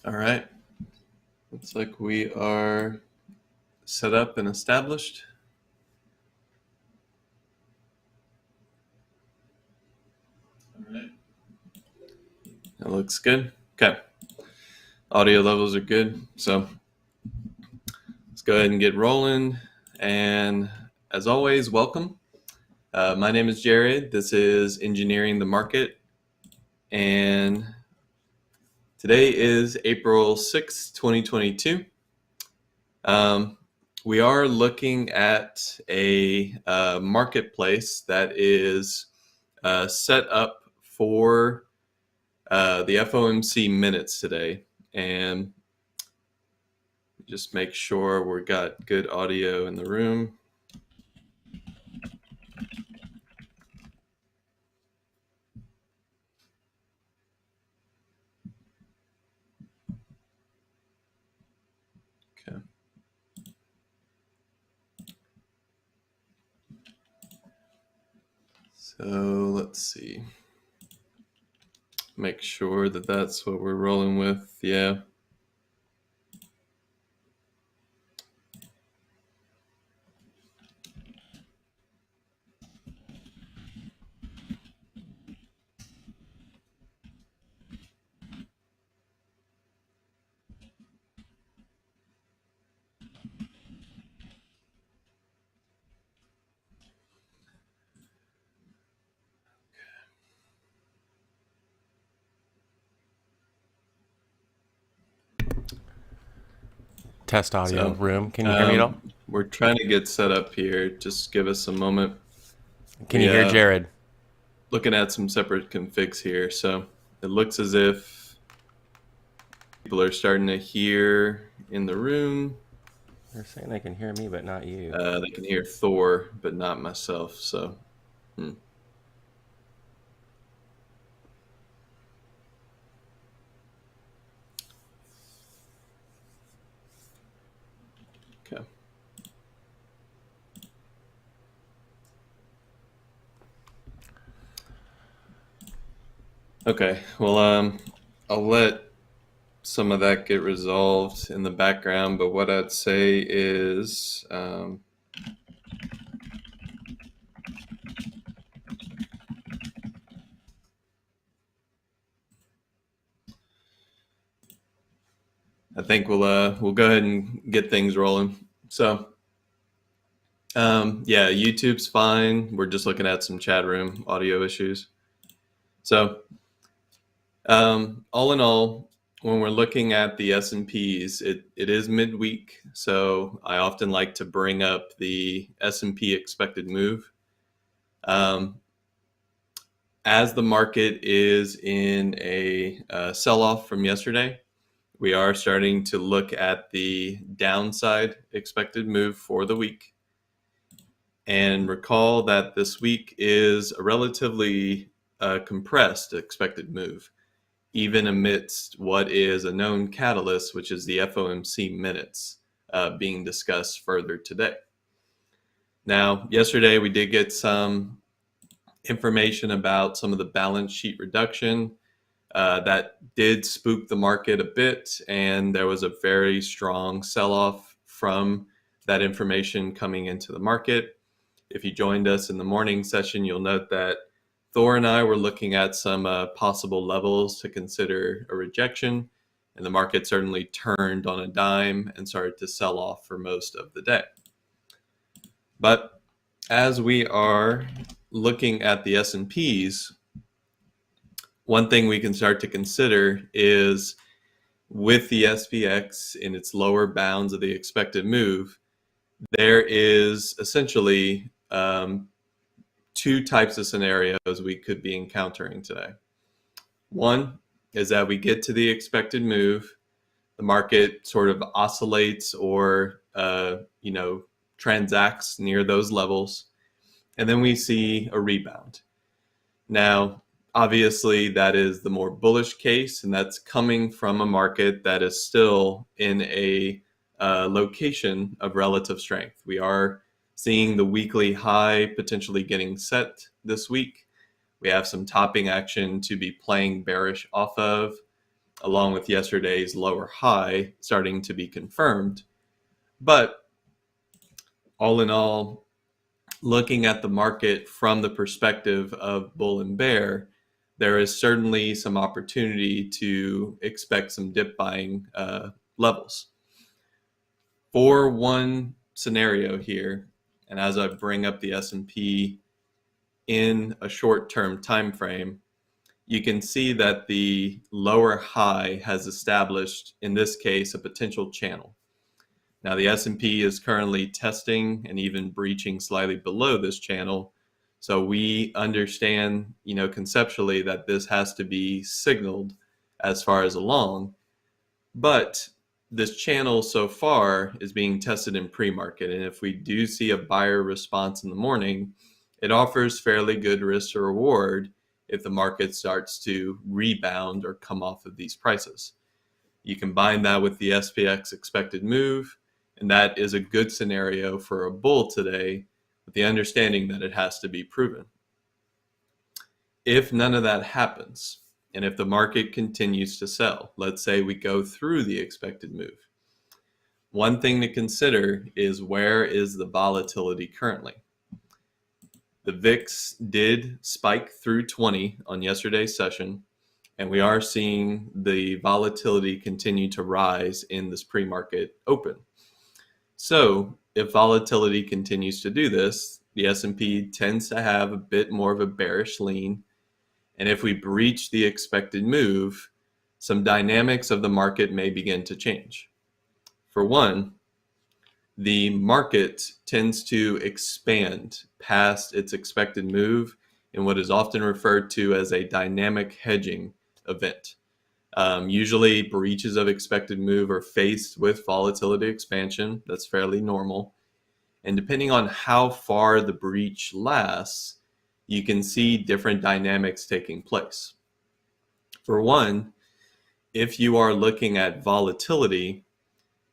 All right. Looks like we are set up and established. All right. That looks good. Okay. Audio levels are good. So let's go ahead and get rolling. And as always, welcome. My name is Jared. This is Engineering the Market. And today is April 6th, 2022. We are looking at a marketplace that is set up for the FOMC Minutes today. And just make sure we got good audio in the room. Okay. So let's see. Make sure that that's what we're rolling with. Yeah. Test audio So, room. Can you hear me at all? We're trying to get set up here. Just give us a moment. Can you hear Jared? Looking at some separate configs here. So it looks as if people are starting to hear in the room. They're saying they can hear me, but not you. They can hear Thor, but not myself. So, Okay. Okay. Well, I'll let some of that get resolved in the background, but what I'd say is I think we'll go ahead and get things rolling. So, yeah, YouTube's fine. We're just looking at some chat room audio issues. So, all in all, when we're looking at the S&Ps, it is midweek. So I often like to bring up the S&P expected move. As the market is in a sell-off from yesterday, we are starting to look at the downside expected move for the week. And recall that this week is a relatively compressed expected move, even amidst what is a known catalyst, which is the FOMC minutes being discussed further today. Now, yesterday we did get some information about some of the balance sheet reduction that did spook the market a bit, and there was a very strong sell-off from that information coming into the market. If you joined us in the morning session, you'll note that Thor and I were looking at some possible levels to consider a rejection, and the market certainly turned on a dime and started to sell off for most of the day. But as we are looking at the S&Ps, one thing we can start to consider is with the SPX in its lower bounds of the expected move, there is essentially two types of scenarios we could be encountering today. One is that we get to the expected move, the market sort of oscillates or transacts near those levels, and then we see a rebound. Now, obviously, that is the more bullish case, and that's coming from a market that is still in a location of relative strength. We are seeing the weekly high potentially getting set this week. We have some topping action to be playing bearish off of. along with yesterday's lower high starting to be confirmed. But all in all, looking at the market from the perspective of bull and bear, there is certainly some opportunity to expect some dip buying levels. For one scenario here, and as I bring up the S&P in a short-term time frame, you can see that the lower high has established, in this case, a potential channel. Now the S&P is currently testing and even breaching slightly below this channel. So we understand, conceptually that this has to be signaled as far as along. But this channel so far is being tested in pre-market. And if we do see a buyer response in the morning, it offers fairly good risk to reward if the market starts to rebound or come off of these prices. You combine that with the SPX expected move, and that is a good scenario for a bull today, with the understanding that it has to be proven. If none of that happens, and if the market continues to sell, let's say we go through the expected move, one thing to consider is where is the volatility currently? The VIX did spike through 20 on yesterday's session, and we are seeing the volatility continue to rise in this pre-market open. So if volatility continues to do this, the S&P tends to have a bit more of a bearish lean. And if we breach the expected move, some dynamics of the market may begin to change. For one, the market tends to expand past its expected move in what is often referred to as a dynamic hedging event. Usually breaches of expected move are faced with volatility expansion. That's fairly normal. And depending on how far the breach lasts, you can see different dynamics taking place. For one, if you are looking at volatility,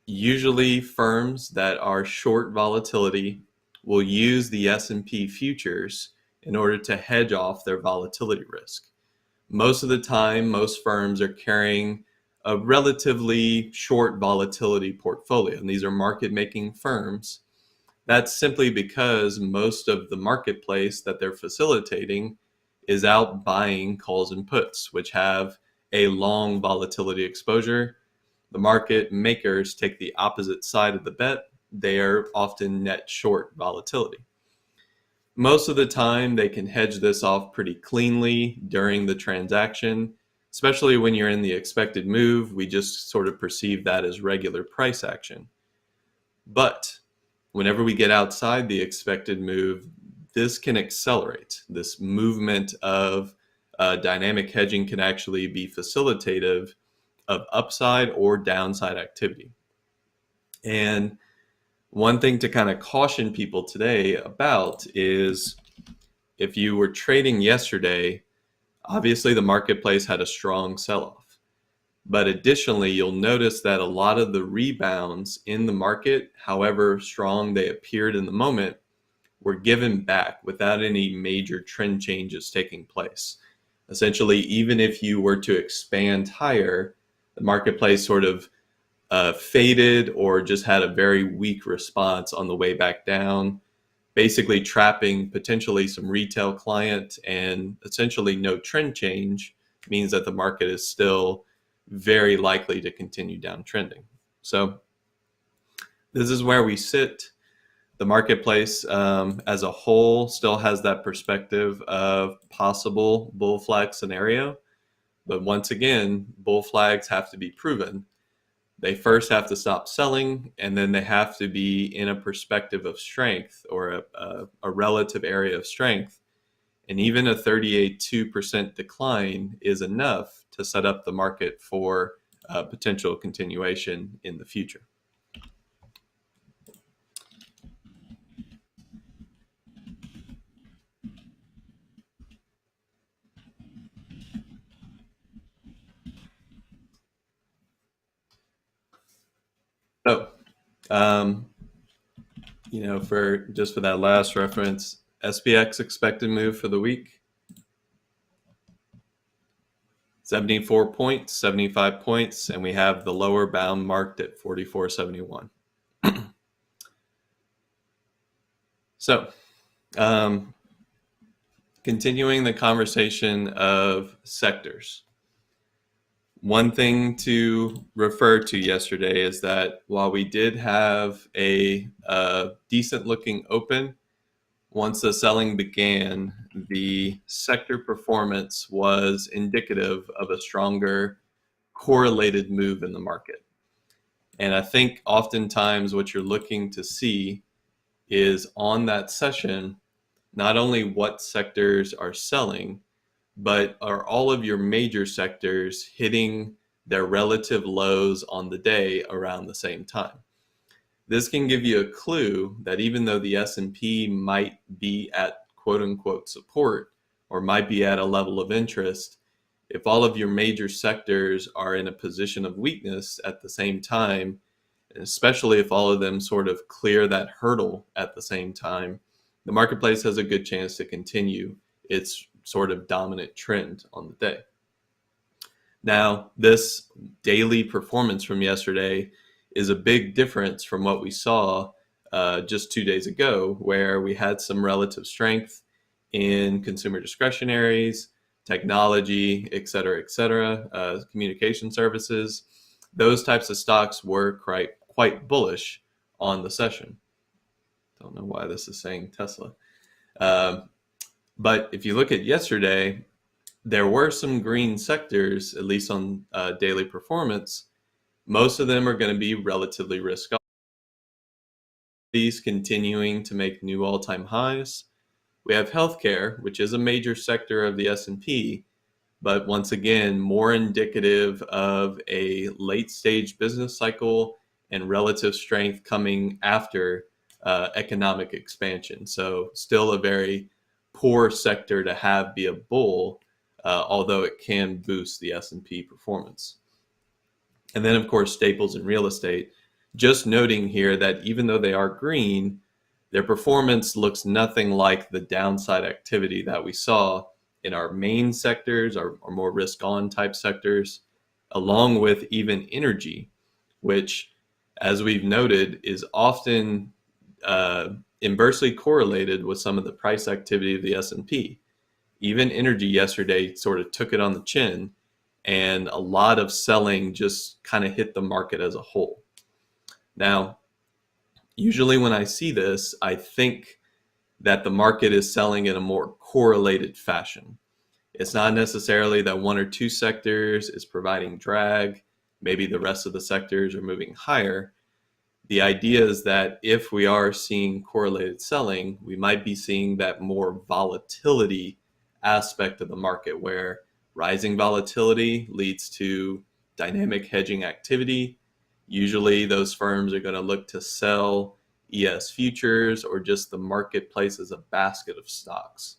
usually firms that are short volatility will use the S&P futures in order to hedge off their volatility risk. Most of the time, most firms are carrying a relatively short volatility portfolio, and these are market-making firms. That's simply because most of the marketplace that they're facilitating is out buying calls and puts, which have a long volatility exposure. The market makers take the opposite side of the bet. They are often net short volatility. Most of the time, they can hedge this off pretty cleanly during the transaction, especially when you're in the expected move. We just sort of perceive that as regular price action. But whenever we get outside the expected move, this can accelerate. This movement of dynamic hedging can actually be facilitative of upside or downside activity. And one thing to kind of caution people today about is if you were trading yesterday, obviously the marketplace had a strong sell-off. But additionally, you'll notice that a lot of the rebounds in the market, however strong they appeared in the moment, were given back without any major trend changes taking place. Essentially, even if you were to expand higher, the marketplace sort of faded or just had a very weak response on the way back down, basically trapping potentially some retail client, and essentially no trend change means that the market is still very likely to continue downtrending. So this is where we sit. The marketplace as a whole still has that perspective of possible bull flag scenario. But once again, bull flags have to be proven. They first have to stop selling, and then they have to be in a perspective of strength or a relative area of strength. And even a 38.2% decline is enough to set up the market for potential continuation in the future. So, for that last reference, SPX expected move for the week, 74 points, 75 points, and we have the lower bound marked at 44.71. So, continuing the conversation of sectors. One thing to refer to yesterday is that while we did have a decent looking open, once the selling began, the sector performance was indicative of a stronger correlated move in the market. And I think oftentimes what you're looking to see is on that session, not only what sectors are selling, but are all of your major sectors hitting their relative lows on the day around the same time. This can give you a clue that even though the S&P might be at quote unquote support or might be at a level of interest, if all of your major sectors are in a position of weakness at the same time, especially if all of them sort of clear that hurdle at the same time, the marketplace has a good chance to continue its sort of dominant trend on the day. Now, this daily performance from yesterday is a big difference from what we saw just 2 days ago, where we had some relative strength in consumer discretionaries, technology, et cetera, communication services. Those types of stocks were quite bullish on the session. Don't know why this is saying Tesla. But if you look at yesterday, there were some green sectors, at least on daily performance. Most of them are going to be relatively risk off. These continuing to make new all-time highs. We have healthcare, which is a major sector of the S&P, but once again, more indicative of a late-stage business cycle and relative strength coming after economic expansion. So still a very poor sector to have be a bull, although it can boost the S&P performance. And then, of course, staples and real estate. Just noting here that even though they are green, their performance looks nothing like the downside activity that we saw in our main sectors, our more risk-on type sectors, along with even energy, which, as we've noted, is often inversely correlated with some of the price activity of the S&P. Even energy yesterday sort of took it on the chin, and a lot of selling just kind of hit the market as a whole. Now, usually when I see this, I think that the market is selling in a more correlated fashion. It's not necessarily that one or two sectors is providing drag. Maybe the rest of the sectors are moving higher. The idea is that if we are seeing correlated selling, we might be seeing that more volatility aspect of the market, where rising volatility leads to dynamic hedging activity. Usually those firms are going to look to sell ES futures or just the marketplace as a basket of stocks.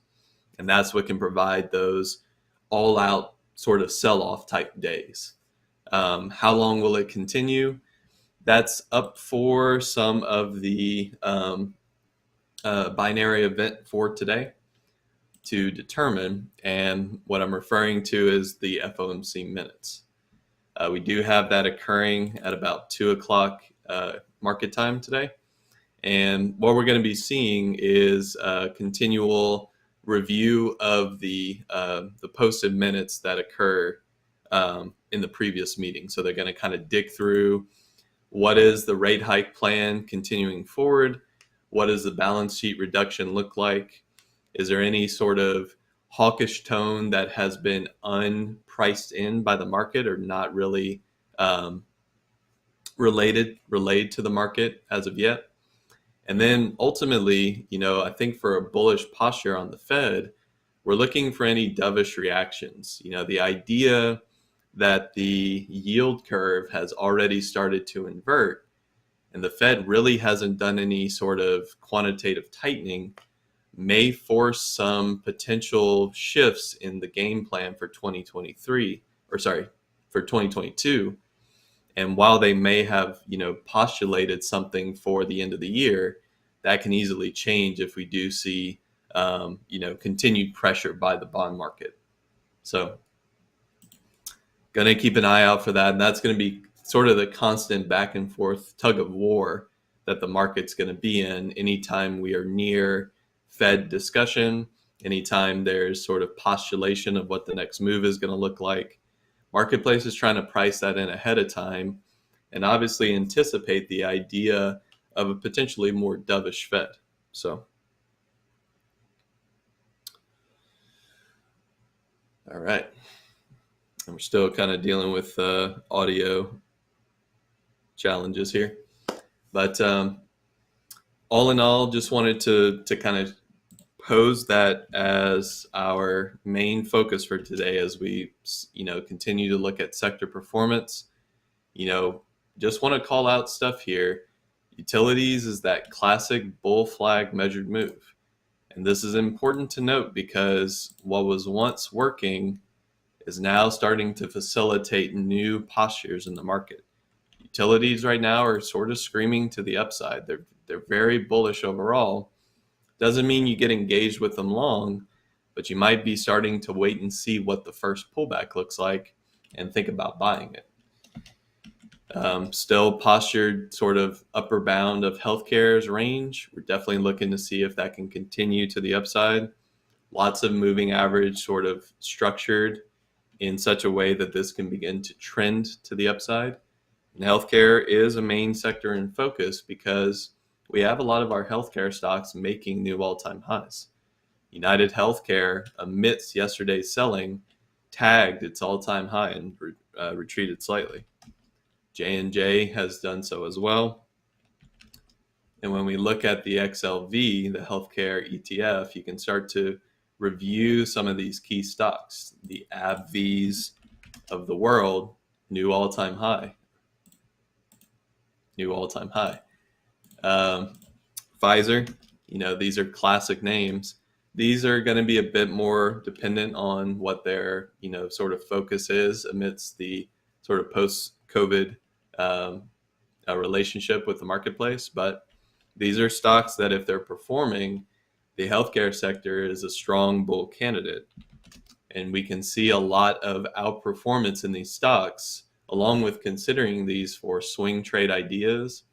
And that's what can provide those all-out sort of sell-off type days. How long will it continue? That's up for some of the binary event for today to determine. And what I'm referring to is the FOMC Minutes. We do have that occurring at about 2 o'clock market time today. And what we're going to be seeing is a continual review of the posted minutes that occur in the previous meeting. So they're going to kind of dig through what is the rate hike plan continuing forward? What does the balance sheet reduction look like? Is there any sort of hawkish tone that has been unpriced in by the market or not really relayed to the market as of yet? And then ultimately, I think for a bullish posture on the Fed, we're looking for any dovish reactions. The idea that the yield curve has already started to invert and the Fed really hasn't done any sort of quantitative tightening may force some potential shifts in the game plan for 2022. And while they may have, postulated something for the end of the year, that can easily change if we do see, continued pressure by the bond market. So going to keep an eye out for that. And that's going to be sort of the constant back and forth tug of war that the market's going to be in anytime we are near Fed discussion, anytime there's sort of postulation of what the next move is going to look like. Marketplace is trying to price that in ahead of time and obviously anticipate the idea of a potentially more dovish Fed. So, all right. And we're still kind of dealing with audio challenges here. But all in all, just wanted to kind of pose that as our main focus for today as we, continue to look at sector performance. Just want to call out stuff here. Utilities is that classic bull flag measured move. And this is important to note because what was once working is now starting to facilitate new postures in the market. Utilities right now are sort of screaming to the upside. They're very bullish overall. Doesn't mean you get engaged with them long, but you might be starting to wait and see what the first pullback looks like and think about buying it. Still postured sort of upper bound of healthcare's range. We're definitely looking to see if that can continue to the upside. Lots of moving average sort of structured in such a way that this can begin to trend to the upside. And healthcare is a main sector in focus because we have a lot of our healthcare stocks making new all-time highs. United Healthcare, amidst yesterday's selling, tagged its all-time high and retreated slightly. J&J has done so as well. And when we look at the XLV, the healthcare ETF, you can start to review some of these key stocks. The AbbVies of the world, new all-time high. Pfizer, these are classic names. These are going to be a bit more dependent on what their, sort of focus is amidst the sort of post-COVID relationship with the marketplace. But these are stocks that if they're performing, the healthcare sector is a strong bull candidate. And we can see a lot of outperformance in these stocks, along with considering these for swing trade ideas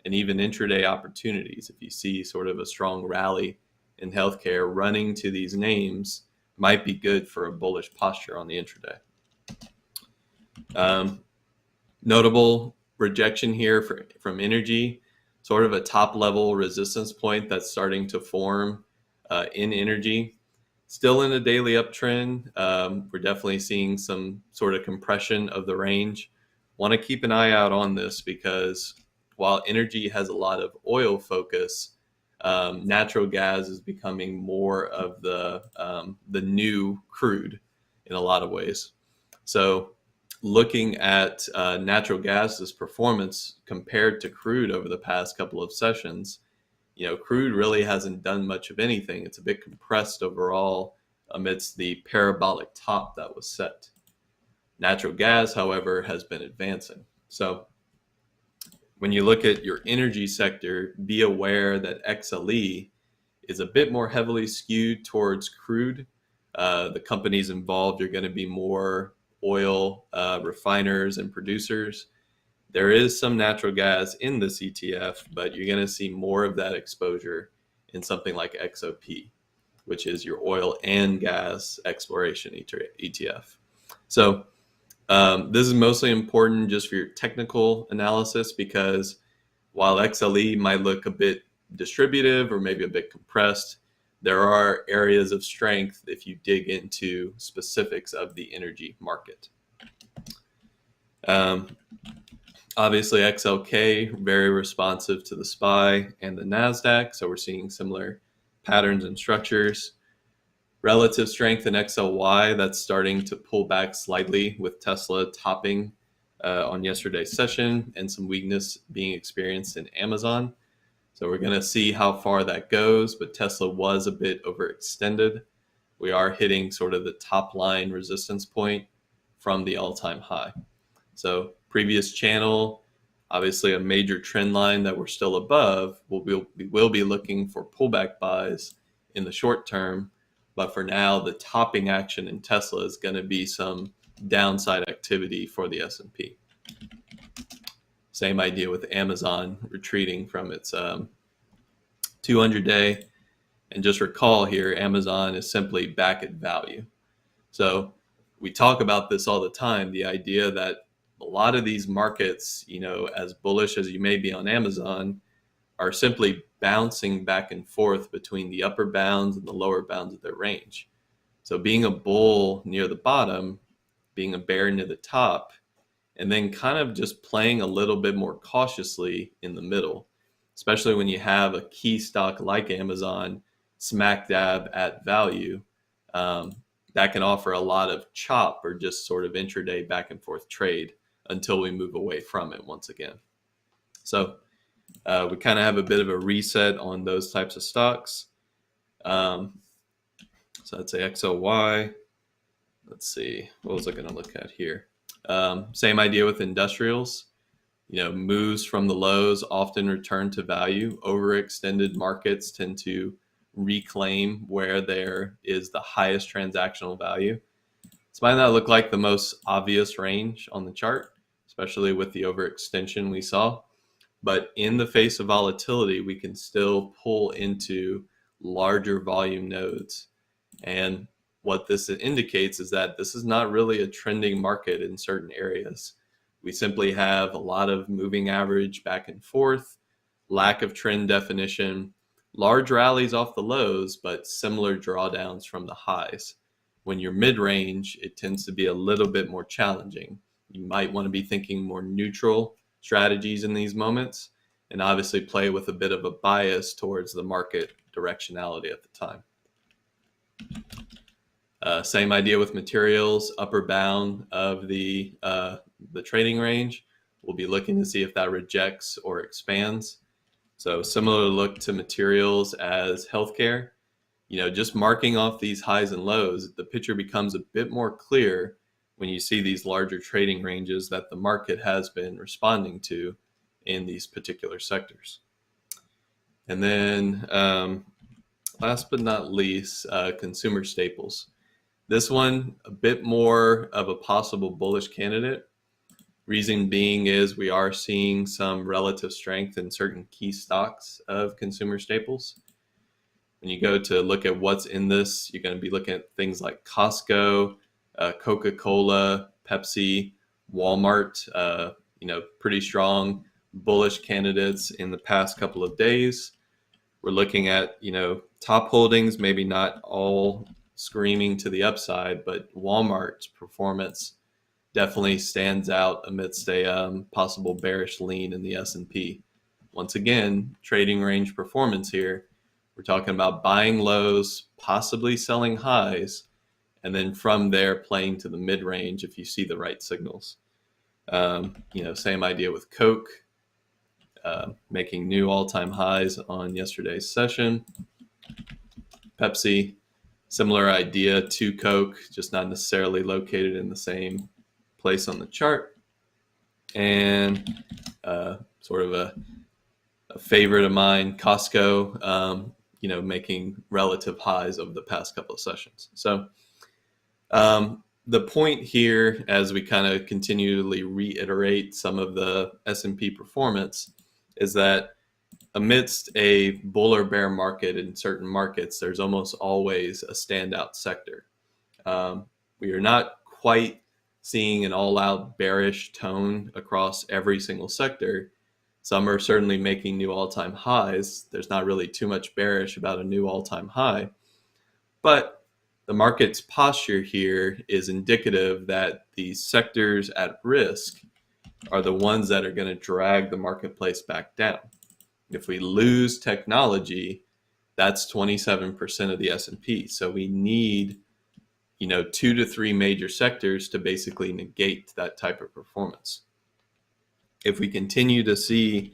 and even intraday opportunities. If you see sort of a strong rally in healthcare, running to these names might be good for a bullish posture on the intraday. Notable rejection here from energy, sort of a top level resistance point that's starting to form in energy. Still in a daily uptrend. We're definitely seeing some sort of compression of the range. Want to keep an eye out on this because while energy has a lot of oil focus, natural gas is becoming more of the new crude in a lot of ways. So looking at natural gas's performance compared to crude over the past couple of sessions, crude really hasn't done much of anything. It's a bit compressed overall amidst the parabolic top that was set. Natural gas, however, has been advancing. So when you look at your energy sector, be aware that XLE is a bit more heavily skewed towards crude. The companies involved are going to be more oil refiners and producers. There is some natural gas in this ETF, but you're going to see more of that exposure in something like XOP, which is your oil and gas exploration ETF. So this is mostly important just for your technical analysis because while XLE might look a bit distributive or maybe a bit compressed, there are areas of strength if you dig into specifics of the energy market. Obviously, XLK, very responsive to the SPY and the NASDAQ, so we're seeing similar patterns and structures. Relative strength in XLY, that's starting to pull back slightly with Tesla topping on yesterday's session and some weakness being experienced in Amazon. So we're going to see how far that goes, but Tesla was a bit overextended. We are hitting sort of the top line resistance point from the all-time high. So previous channel, obviously a major trend line that we're still above. We will be looking for pullback buys in the short term, but for now, the topping action in Tesla is going to be some downside activity for the S&P. Same idea with Amazon retreating from its 200-day. And just recall here, Amazon is simply back at value. So we talk about this all the time, the idea that a lot of these markets, as bullish as you may be on Amazon, are simply bouncing back and forth between the upper bounds and the lower bounds of their range. So being a bull near the bottom, being a bear near the top, and then kind of just playing a little bit more cautiously in the middle, especially when you have a key stock like Amazon smack dab at value, that can offer a lot of chop or just sort of intraday back and forth trade until we move away from it once again. So we kind of have a bit of a reset on those types of stocks. So I'd say XLY. Let's see, what was I going to look at here? Same idea with industrials. Moves from the lows often return to value. Overextended markets tend to reclaim where there is the highest transactional value. This might not look like the most obvious range on the chart, especially with the overextension we saw. But in the face of volatility, we can still pull into larger volume nodes. And what this indicates is that this is not really a trending market in certain areas. We simply have a lot of moving average back and forth, lack of trend definition, large rallies off the lows, but similar drawdowns from the highs. When you're mid-range, it tends to be a little bit more challenging. You might want to be thinking more neutral strategies in these moments, and obviously play with a bit of a bias towards the market directionality at the time. Same idea with materials, upper bound of the trading range. We'll be looking to see if that rejects or expands. So similar look to materials as healthcare. Just marking off these highs and lows, the picture becomes a bit more clear when you see these larger trading ranges that the market has been responding to in these particular sectors. And then last but not least, consumer staples. This one, a bit more of a possible bullish candidate. Reason being is we are seeing some relative strength in certain key stocks of consumer staples. When you go to look at what's in this, you're going to be looking at things like Costco, Coca-Cola, Pepsi, Walmart, pretty strong bullish candidates in the past couple of days. We're looking at, top holdings, maybe not all screaming to the upside, but Walmart's performance definitely stands out amidst a possible bearish lean in the S&P. Once again, trading range performance here. We're talking about buying lows, possibly selling highs, and then from there playing to the mid-range if you see the right signals. Same idea with Coke, making new all-time highs on yesterday's session. Pepsi, similar idea to Coke, just not necessarily located in the same place on the chart. And sort of a favorite of mine, Costco, making relative highs over the past couple of sessions. So the point here, as we kind of continually reiterate some of the S&P performance, is that amidst a bull or bear market in certain markets, there's almost always a standout sector. We are not quite seeing an all-out bearish tone across every single sector. Some are certainly making new all-time highs. There's not really too much bearish about a new all-time high. But the market's posture here is indicative that these sectors at risk are the ones that are going to drag the marketplace back down. If we lose technology, that's 27% of the S&P. So we need, 2 to 3 major sectors to basically negate that type of performance. If we continue to see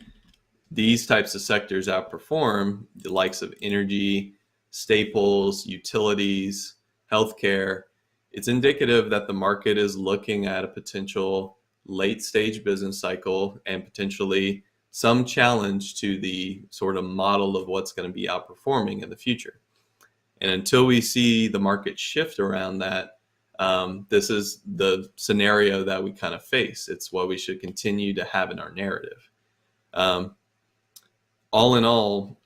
these types of sectors outperform, the likes of energy, staples, utilities, healthcare, it's indicative that the market is looking at a potential late stage business cycle and potentially some challenge to the sort of model of what's going to be outperforming in the future. And until we see the market shift around that, this is the scenario that we kind of face. It's what we should continue to have in our narrative. All in all,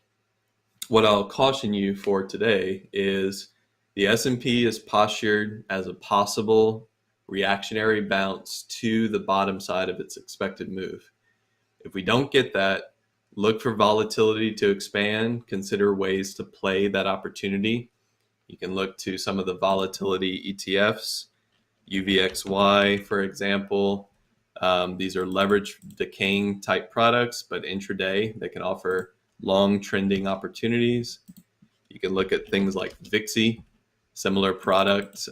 what I'll caution you for today is the S&P is postured as a possible reactionary bounce to the bottom side of its expected move. If we don't get that, look for volatility to expand, consider ways to play that opportunity. You can look to some of the volatility ETFs, UVXY, for example. These are leverage decaying type products, but intraday they can offer long trending opportunities. You can look at things like VIXI, similar product,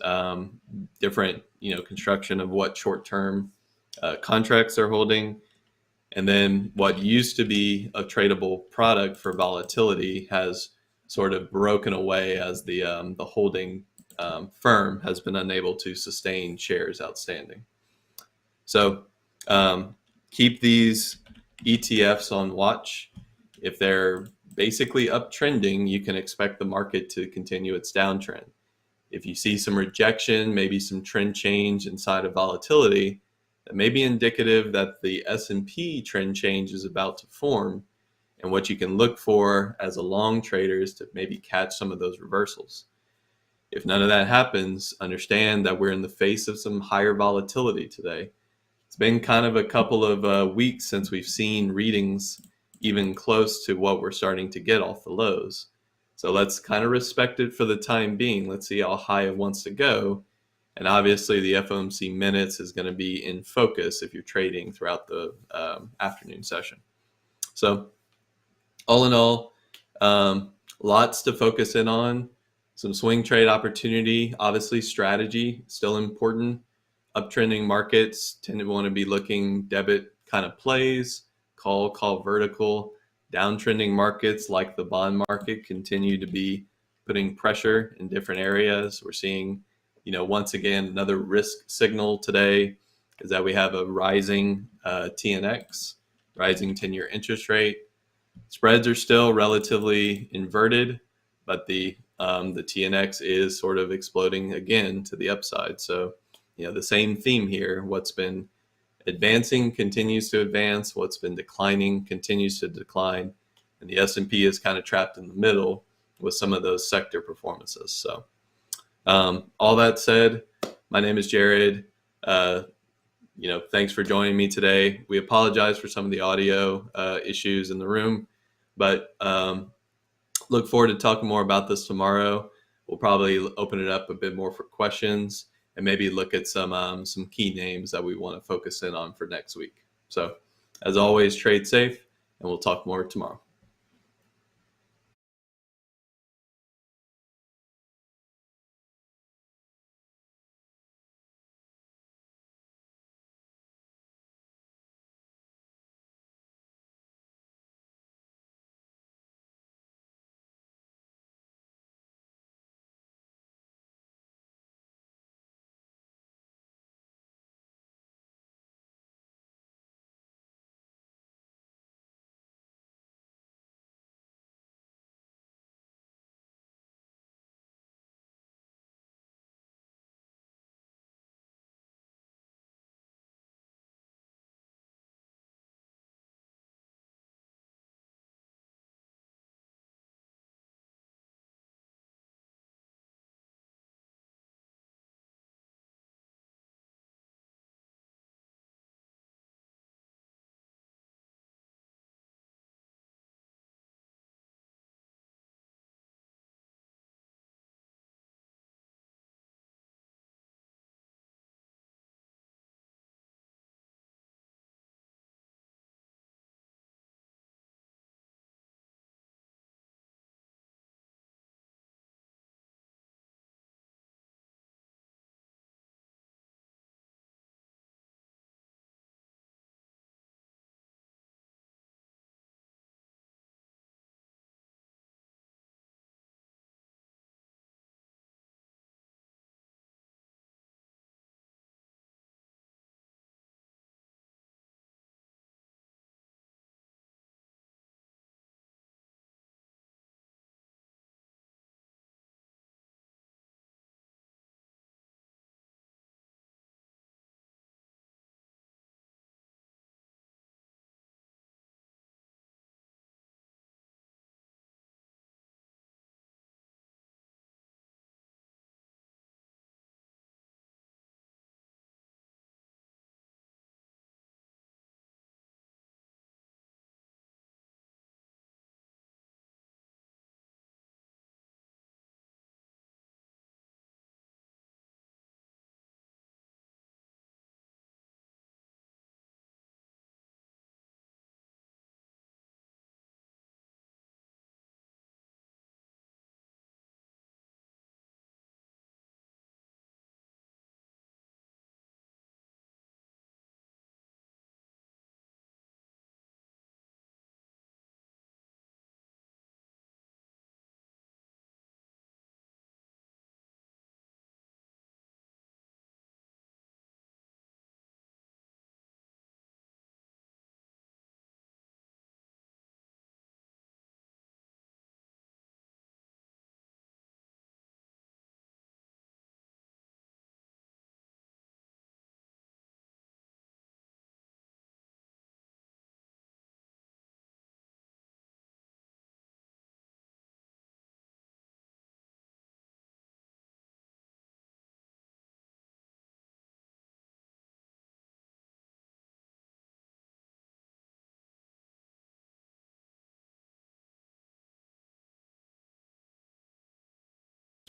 different construction of what short-term contracts they're holding. And then what used to be a tradable product for volatility has sort of broken away as the holding firm has been unable to sustain shares outstanding. So keep these ETFs on watch. If they're basically uptrending, you can expect the market to continue its downtrend. If you see some rejection, maybe some trend change inside of volatility, that may be indicative that the S&P trend change is about to form. And what you can look for as a long trader is to maybe catch some of those reversals. If none of that happens, understand that we're in the face of some higher volatility today. It's been kind of a couple of weeks since we've seen readings even close to what we're starting to get off the lows. So let's kind of respect it for the time being. Let's see how high it wants to go. And obviously the FOMC minutes is going to be in focus if you're trading throughout the afternoon session. So all in all, lots to focus in on. Some swing trade opportunity, obviously strategy, still important. Uptrending markets tend to want to be looking debit kind of plays, call vertical. Downtrending markets like the bond market continue to be putting pressure in different areas. We're seeing, once again, another risk signal today is that we have a rising TNX, rising 10-year interest rate. Spreads are still relatively inverted, but the TNX is sort of exploding again to the upside. So, the same theme here. What's been advancing continues to advance. What's been declining continues to decline. And the S&P is kind of trapped in the middle with some of those sector performances. So all that said, my name is Jared. Thanks for joining me today. We apologize for some of the audio issues in the room, but look forward to talking more about this tomorrow. We'll probably open it up a bit more for questions and maybe look at some key names that we want to focus in on for next week. So as always, trade safe, and we'll talk more tomorrow.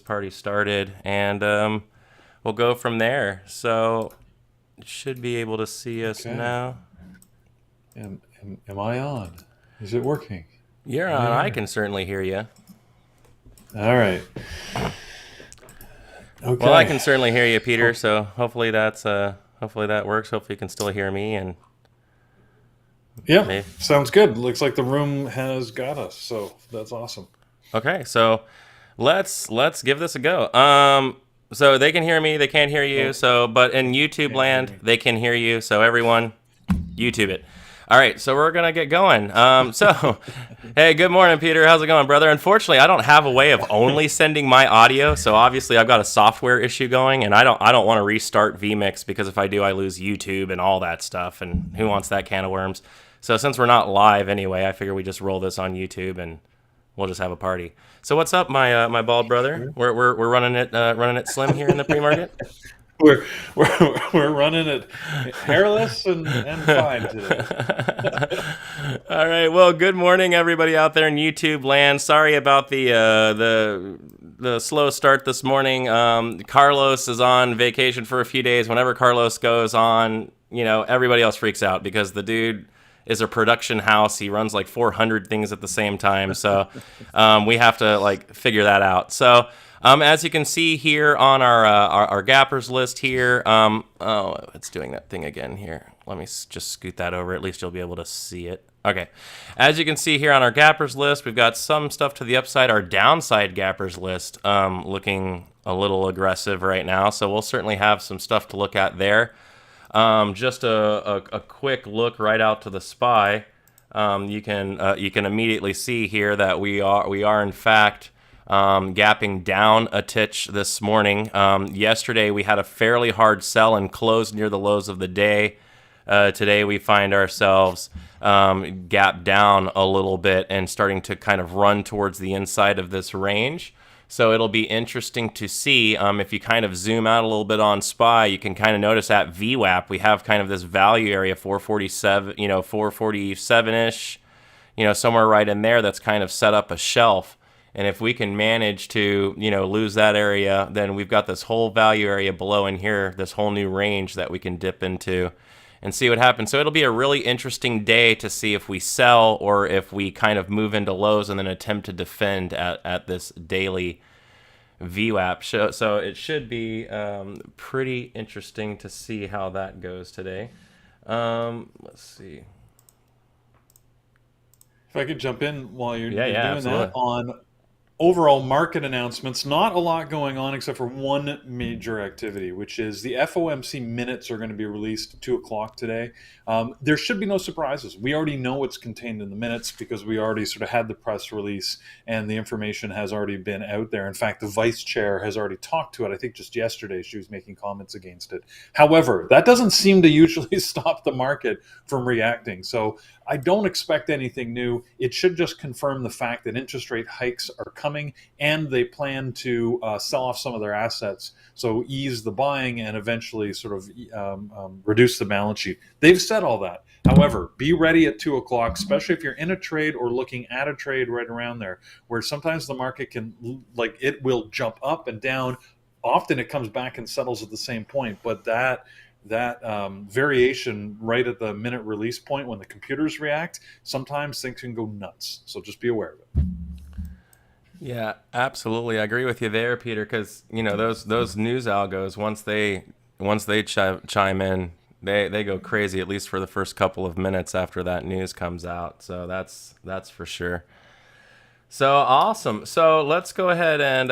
party started, and we'll go from there. So you should be able to see us now. Am I on? Is it working? You're on. I can certainly hear you. All right. Okay. Well, I can certainly hear you, Peter. So hopefully that works. Hopefully you can still hear me. And yeah, sounds good. Looks like the room has got us. So that's awesome. Okay, so let's give this a go. So they can hear me. They can't hear you. But in YouTube land, they can hear you. So everyone, YouTube it. All right, so we're gonna get going. Hey, good morning, Peter. How's it going, brother? Unfortunately, I don't have a way of only sending my audio, so obviously I've got a software issue going, and I don't want to restart vMix because if I do, I lose YouTube and all that stuff, and who wants that can of worms? So since we're not live anyway, I figure we just roll this on YouTube and we'll just have a party. So what's up, my bald brother? We're running it slim here in the pre-market. We're running it hairless and fine today. All right. Well, good morning, everybody out there in YouTube land. Sorry about the slow start this morning. Carlos is on vacation for a few days. Whenever Carlos goes on, everybody else freaks out because the dude is a production house. He runs like 400 things at the same time. So we have to figure that out. So as you can see here on our gappers list here, it's doing that thing again here. Let me just scoot that over. At least you'll be able to see it. Okay. As you can see here on our gappers list, we've got some stuff to the upside. Our downside gappers list looking a little aggressive right now. So we'll certainly have some stuff to look at there. Just a quick look right out to the SPY. You can immediately see here that we are in fact gapping down a titch this morning. Yesterday we had a fairly hard sell and closed near the lows of the day. Today we find ourselves gapped down a little bit and starting to kind of run towards the inside of this range. So it'll be interesting to see if you kind of zoom out a little bit on SPY, you can kind of notice at VWAP, we have kind of this value area, 447, 447-ish, somewhere right in there that's kind of set up a shelf. And if we can manage to, lose that area, then we've got this whole value area below in here, this whole new range that we can dip into and see what happens. So it'll be a really interesting day to see if we sell or if we kind of move into lows and then attempt to defend at this daily VWAP. So it should be pretty interesting to see how that goes today. Let's see. If I could jump in while you're doing absolutely. that on overall market announcements, not a lot going on except for one major activity, which is the FOMC Minutes are going to be released at 2 o'clock today. There should be no surprises. We already know what's contained in the minutes because we already sort of had the press release and the information has already been out there. In fact, the vice chair has already talked to it. I think just yesterday she was making comments against it. However, that doesn't seem to usually stop the market from reacting. So I don't expect anything new. It should just confirm the fact that interest rate hikes are coming and they plan to sell off some of their assets, so ease the buying and eventually sort of reduce the balance sheet. They've said all that. However, be ready at 2 o'clock, especially if you're in a trade or looking at a trade right around there, where sometimes the market can, it will jump up and down. Often it comes back and settles at the same point, but that variation right at the minute release point when the computers react, sometimes things can go nuts. So just be aware of it. Yeah, absolutely. I agree with you there, Peter, because those news algos, once they chime in, they go crazy, at least for the first couple of minutes after that news comes out. So that's for sure. So awesome. So let's go ahead and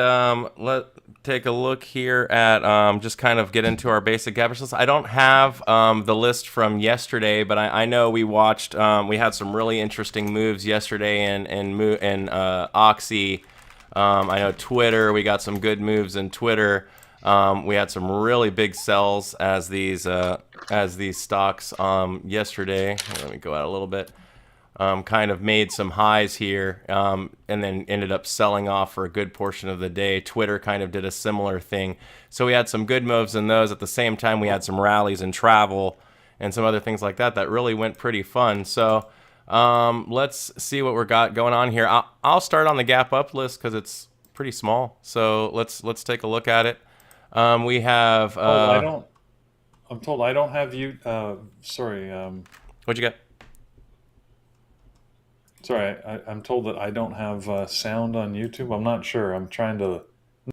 take a look here at just kind of get into our basic gappers list. I don't have the list from yesterday, but I know we watched. We had some really interesting moves yesterday in Oxy. I know Twitter. We got some good moves in Twitter. We had some really big sells as these stocks yesterday. Let me go out a little bit. Kind of made some highs here and then ended up selling off for a good portion of the day. Twitter kind of did a similar thing. So we had some good moves in those. At the same time, we had some rallies in travel and some other things like that really went pretty fun. So let's see what we got going on here. I'll start on the gap up list because it's pretty small. So let's take a look at it. We have. I'm told I don't have you. Sorry. What'd you get? Sorry, I'm told that I don't have sound on YouTube. I'm not sure. I'm trying to.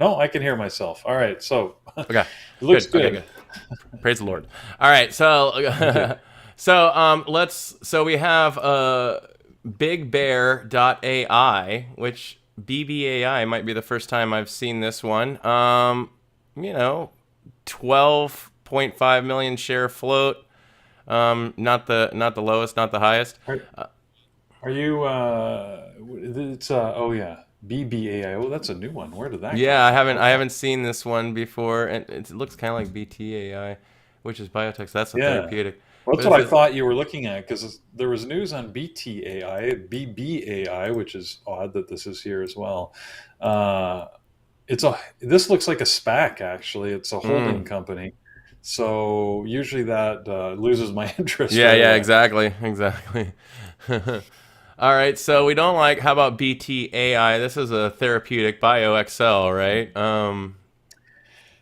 No, I can hear myself. All right, so Okay, it looks good. Okay, good. Praise the Lord. All right, so so we have BigBear.ai, which BBAI might be the first time I've seen this one. 12.5 million share float. Not the lowest, not the highest. Are you? It's oh yeah, BBAI. Oh, that's a new one. Where did that? Yeah, come from? I haven't seen this one before, and it looks kind of like BTAI, which is biotech. So that's a therapeutic. Well, that's what I thought you were looking at, because there was news on BTAI, BBAI, which is odd that this is here as well. This looks like a SPAC, actually. It's a holding company. So usually that loses my interest. Yeah, exactly. All right, so we don't like. How about BTAI? This is a therapeutic BioXL, right?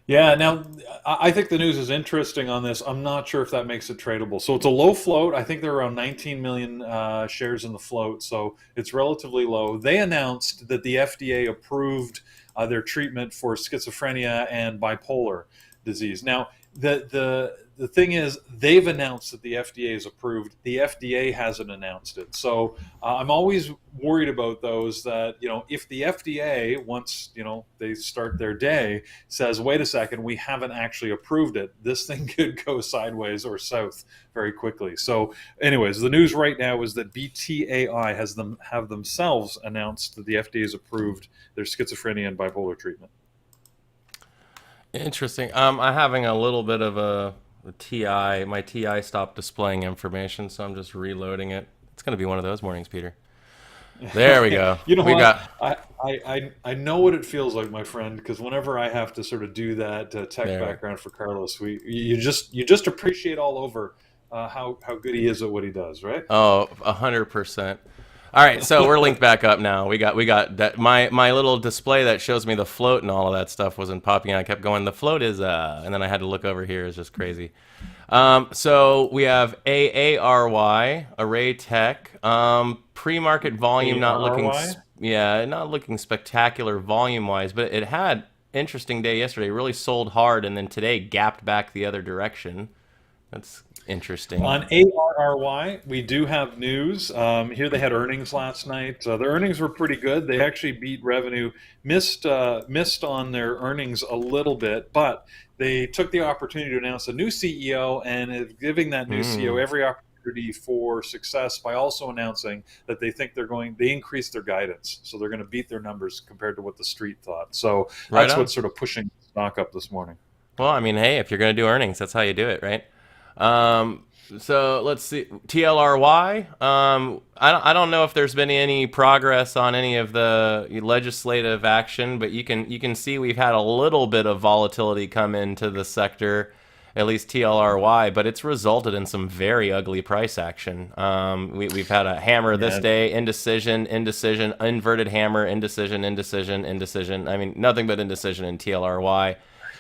Yeah. Now, I think the news is interesting on this. I'm not sure if that makes it tradable. So it's a low float. I think there are around 19 million shares in the float, so it's relatively low. They announced that the FDA approved their treatment for schizophrenia and bipolar disease. Now, the thing is, they've announced that the FDA is approved. The FDA hasn't announced it. So I'm always worried about those that, if the FDA, once, they start their day, says, wait a second, we haven't actually approved it, this thing could go sideways or south very quickly. So anyways, the news right now is that BTAI have themselves announced that the FDA has approved their schizophrenia and bipolar treatment. Interesting. I'm having a little bit of a TI. My TI stopped displaying information, so I'm just reloading it. It's going to be one of those mornings, Peter. There we go. I know what it feels like, my friend, because whenever I have to sort of do that tech background for Carlos, you just appreciate all over how good he is at what he does, right? Oh, 100%. All right, so we're linked back up now. We got that. My little display that shows me the float and all of that stuff wasn't popping. I kept going, the float is and then I had to look over here. It's just crazy. So we have AARY, Array Tech, pre-market volume not looking spectacular volume wise, but it had interesting day yesterday. Really sold hard, and then today gapped back the other direction. That's interesting. On ARRY, we do have news. Here they had earnings last night. Their earnings were pretty good. They actually beat revenue, missed on their earnings a little bit, but they took the opportunity to announce a new CEO and is giving that new CEO every opportunity for success by also announcing that they think they increased their guidance. So they're going to beat their numbers compared to what the street thought. So that's what's sort of pushing the stock up this morning. Well, I mean, hey, if you're going to do earnings, that's how you do it, right? So let's see, TLRY. I don't know if there's been any progress on any of the legislative action, but you can see we've had a little bit of volatility come into the sector, at least TLRY, but it's resulted in some very ugly price action. We've had a hammer this day, indecision, inverted hammer, indecision. I mean, nothing but indecision in TLRY.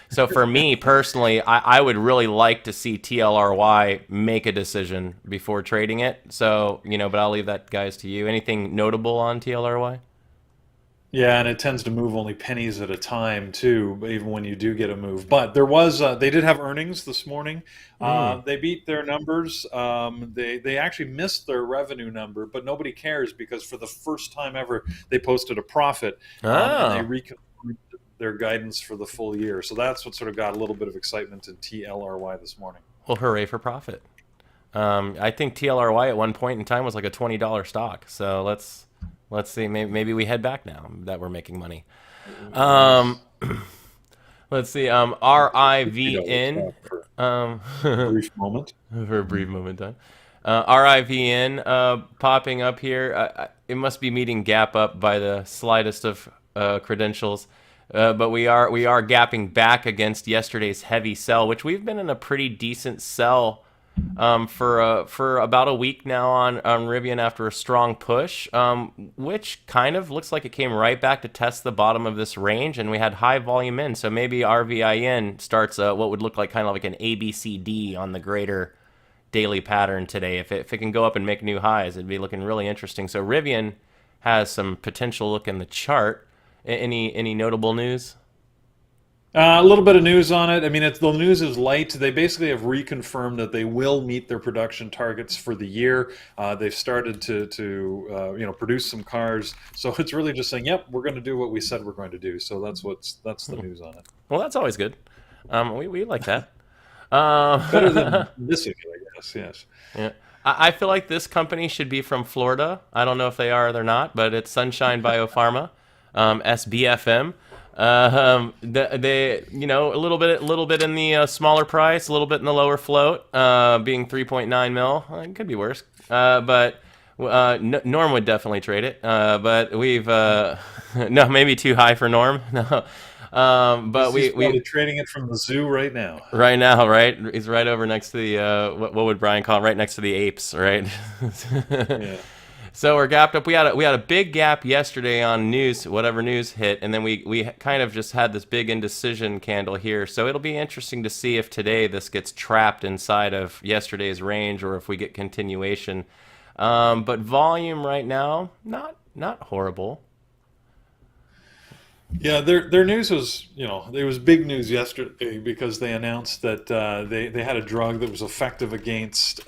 So for me personally, I would really like to see TLRY make a decision before trading it. So, but I'll leave that, guys, to you. Anything notable on TLRY? Yeah, and it tends to move only pennies at a time too, even when you do get a move. But there was they did have earnings this morning. They beat their numbers. They actually missed their revenue number, but nobody cares because for the first time ever, they posted a profit. And they reconfirmed their guidance for the full year. So that's what sort of got a little bit of excitement in TLRY this morning. Well, hooray for profit. I think TLRY at one point in time was like a $20 stock. So let's see. Maybe we head back now that we're making money. Let's see. RIVN. Brief moment. For a brief moment time. RIVN popping up here. It must be meeting gap up by the slightest of credentials. But we are gapping back against yesterday's heavy sell, which we've been in a pretty decent sell for about a week now on Rivian after a strong push, which kind of looks like it came right back to test the bottom of this range, and we had high volume in. So maybe RVIN starts what would look like kind of like an ABCD on the greater daily pattern today. If it can go up and make new highs, it'd be looking really interesting. So Rivian has some potential look in the chart. Any notable news? A little bit of news on it. I mean, the news is light. They basically have reconfirmed that they will meet their production targets for the year. They've started to produce some cars. So it's really just saying, "Yep, we're going to do what we said we're going to do." So that's the news on it. Well, that's always good. We like that. Better than this, I guess. Yes. Yeah. I feel like this company should be from Florida. I don't know if they are or they're not, but it's Sunshine Biopharma, SBFM. They a little bit in the smaller price, a little bit in the lower float, being 3.9 mil. It could be worse, but Norm would definitely trade it. But we've no, maybe too high for Norm. No. But he's probably trading it from the zoo right now. Right now, right? He's right over next to the what would Brian call it? Right next to the apes, right? Yeah. So we're gapped up. We had a big gap yesterday on news, whatever news hit, and then we kind of just had this big indecision candle here. So it'll be interesting to see if today this gets trapped inside of yesterday's range or if we get continuation. But volume right now, not horrible. Yeah, their news was, it was big news yesterday because they announced that they had a drug that was effective against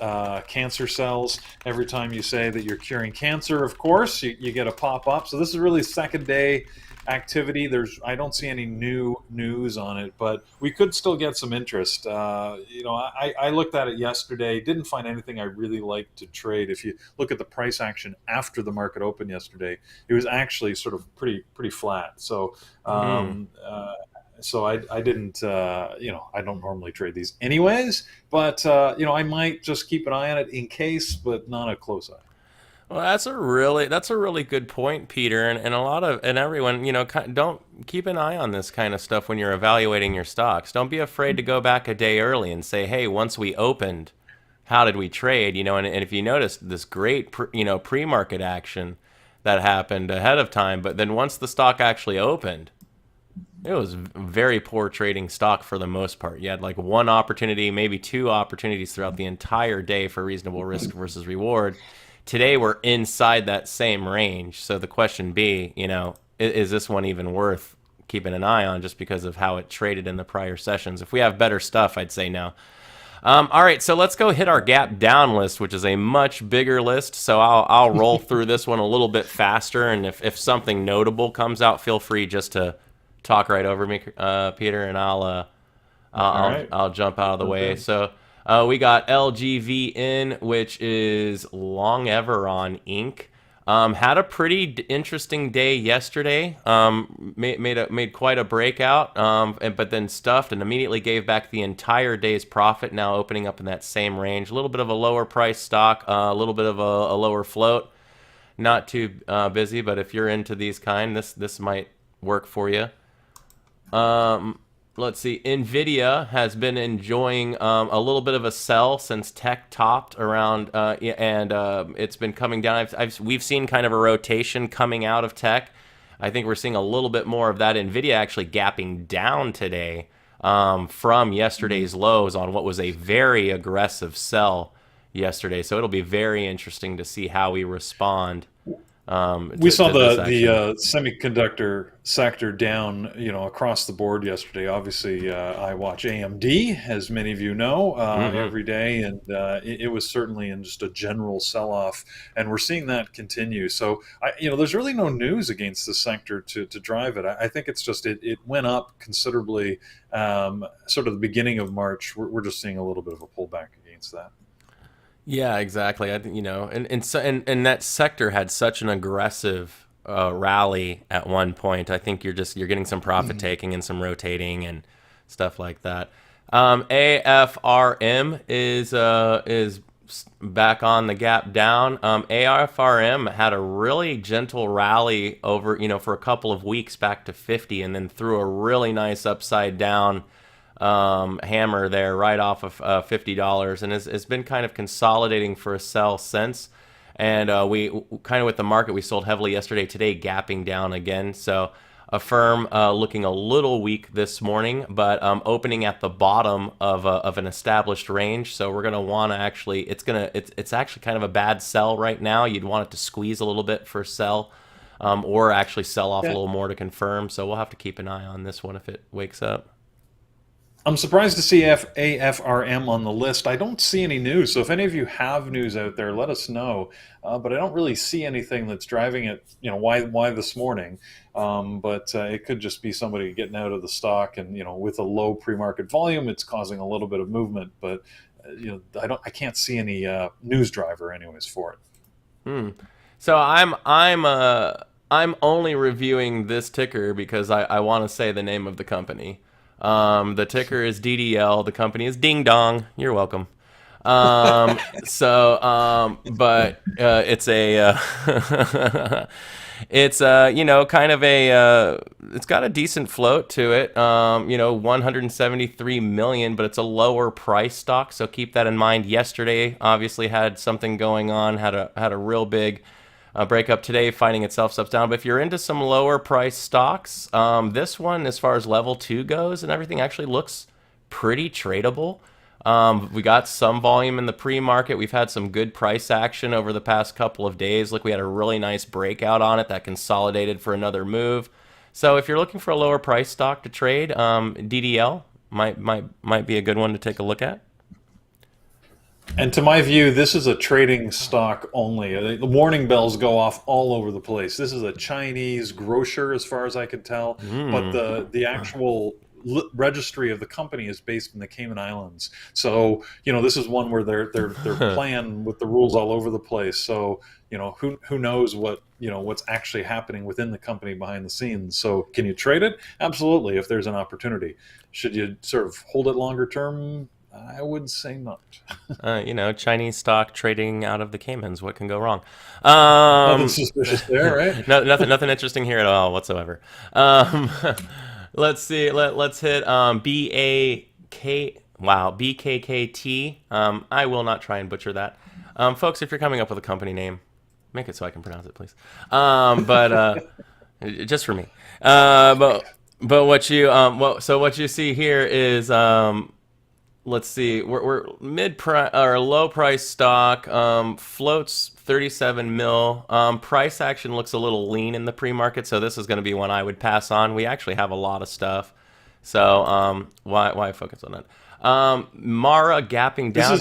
cancer cells. Every time you say that you're curing cancer, of course, you get a pop-up. So this is really second day activity. I don't see any new news on it, but we could still get some interest. I looked at it yesterday, didn't find anything I really liked to trade. If you look at the price action after the market opened yesterday, it was actually sort of pretty flat. So I didn't, I don't normally trade these anyways, but I might just keep an eye on it in case, but not a close eye. Well, that's a really good point, Peter, and everyone, don't keep an eye on this kind of stuff when you're evaluating your stocks. Don't be afraid to go back a day early and say, hey, once we opened, how did we trade? And if you notice this great, pre-market action that happened ahead of time, but then once the stock actually opened, it was very poor trading stock for the most part. You had like one opportunity, maybe two opportunities throughout the entire day for reasonable risk versus reward. Today we're inside that same range. So the question be, is this one even worth keeping an eye on just because of how it traded in the prior sessions? If we have better stuff, I'd say no. All right, so let's go hit our gap down list, which is a much bigger list. So I'll roll through this one a little bit faster, and if something notable comes out, feel free just to talk right over me, Peter, and I'll jump out of the way. So we got LGVN, which is Long Everon Inc. Had a pretty interesting day yesterday. Made quite a breakout, but then stuffed and immediately gave back the entire day's profit. Now opening up in that same range. A little bit of a lower price stock, a little bit of a lower float. Not too busy, but if you're into these kind, this might work for you. Let's see. Nvidia has been enjoying a little bit of a sell since tech topped around, and it's been coming down. We've seen kind of a rotation coming out of tech. I think we're seeing a little bit more of that. Nvidia actually gapping down today from yesterday's lows on what was a very aggressive sell yesterday. So it'll be very interesting to see how we respond. We saw the semiconductor sector down, across the board yesterday. Obviously, I watch AMD, as many of you know, every day, and it was certainly in just a general sell-off, and we're seeing that continue. So, there's really no news against this sector to drive it. I think it's just it went up considerably, sort of the beginning of March. We're just seeing a little bit of a pullback against that. Yeah, exactly. I think and that sector had such an aggressive rally at one point. I think you're getting some profit taking and some rotating and stuff like that. AFRM is back on the gap down. AFRM had a really gentle rally over for a couple of weeks back to 50, and then threw a really nice upside down hammer there right off of $50, and it's been kind of consolidating for a sell since. And we kind of with the market, we sold heavily yesterday, today gapping down again. So a firm looking a little weak this morning, but opening at the bottom of an established range. So we're gonna want to actually, it's actually kind of a bad sell right now. You'd want it to squeeze a little bit for sell, or actually sell off a little more to confirm. So we'll have to keep an eye on this one if it wakes up. I'm surprised to see AFRM on the list. I don't see any news. So if any of you have news out there, let us know. But I don't really see anything that's driving it. Why this morning? But it could just be somebody getting out of the stock, and with a low pre-market volume, it's causing a little bit of movement. But I can't see any news driver, anyways, for it. So I'm only reviewing this ticker because I want to say the name of the company. The ticker is DDL. The company is Ding Dong. You're welcome. But it's a it's kind of a it's got a decent float to it. 173 million, but it's a lower price stock, so keep that in mind. Yesterday obviously had something going on, had a real big breakup today, finding itself steps down. But if you're into some lower price stocks, this one, as far as level 2 goes and everything, actually looks pretty tradable. We got some volume in the pre-market. We've had some good price action over the past couple of days. Look, we had a really nice breakout on it that consolidated for another move. So if you're looking for a lower price stock to trade, DDL might be a good one to take a look at. And to my view, this is a trading stock only. The warning bells go off all over the place. This is a Chinese grocer, as far as I could tell, but the actual registry of the company is based in the Cayman Islands. So this is one where they're playing with the rules all over the place. So who knows what's actually happening within the company behind the scenes. So can you trade it? Absolutely, if there's an opportunity. Should you sort of hold it longer term? I would say not. Chinese stock trading out of the Caymans. What can go wrong? Nothing suspicious there, right? Nothing interesting here at all whatsoever. Let's see. Let's hit BKKT. I will not try and butcher that. Folks, if you're coming up with a company name, make it so I can pronounce it, please. Just for me. But what you see here is let's see, we're mid price or low price stock, floats 37 mil. Price action looks a little lean in the pre-market, so this is going to be one I would pass on. We actually have a lot of stuff, so why focus on that? Mara gapping down.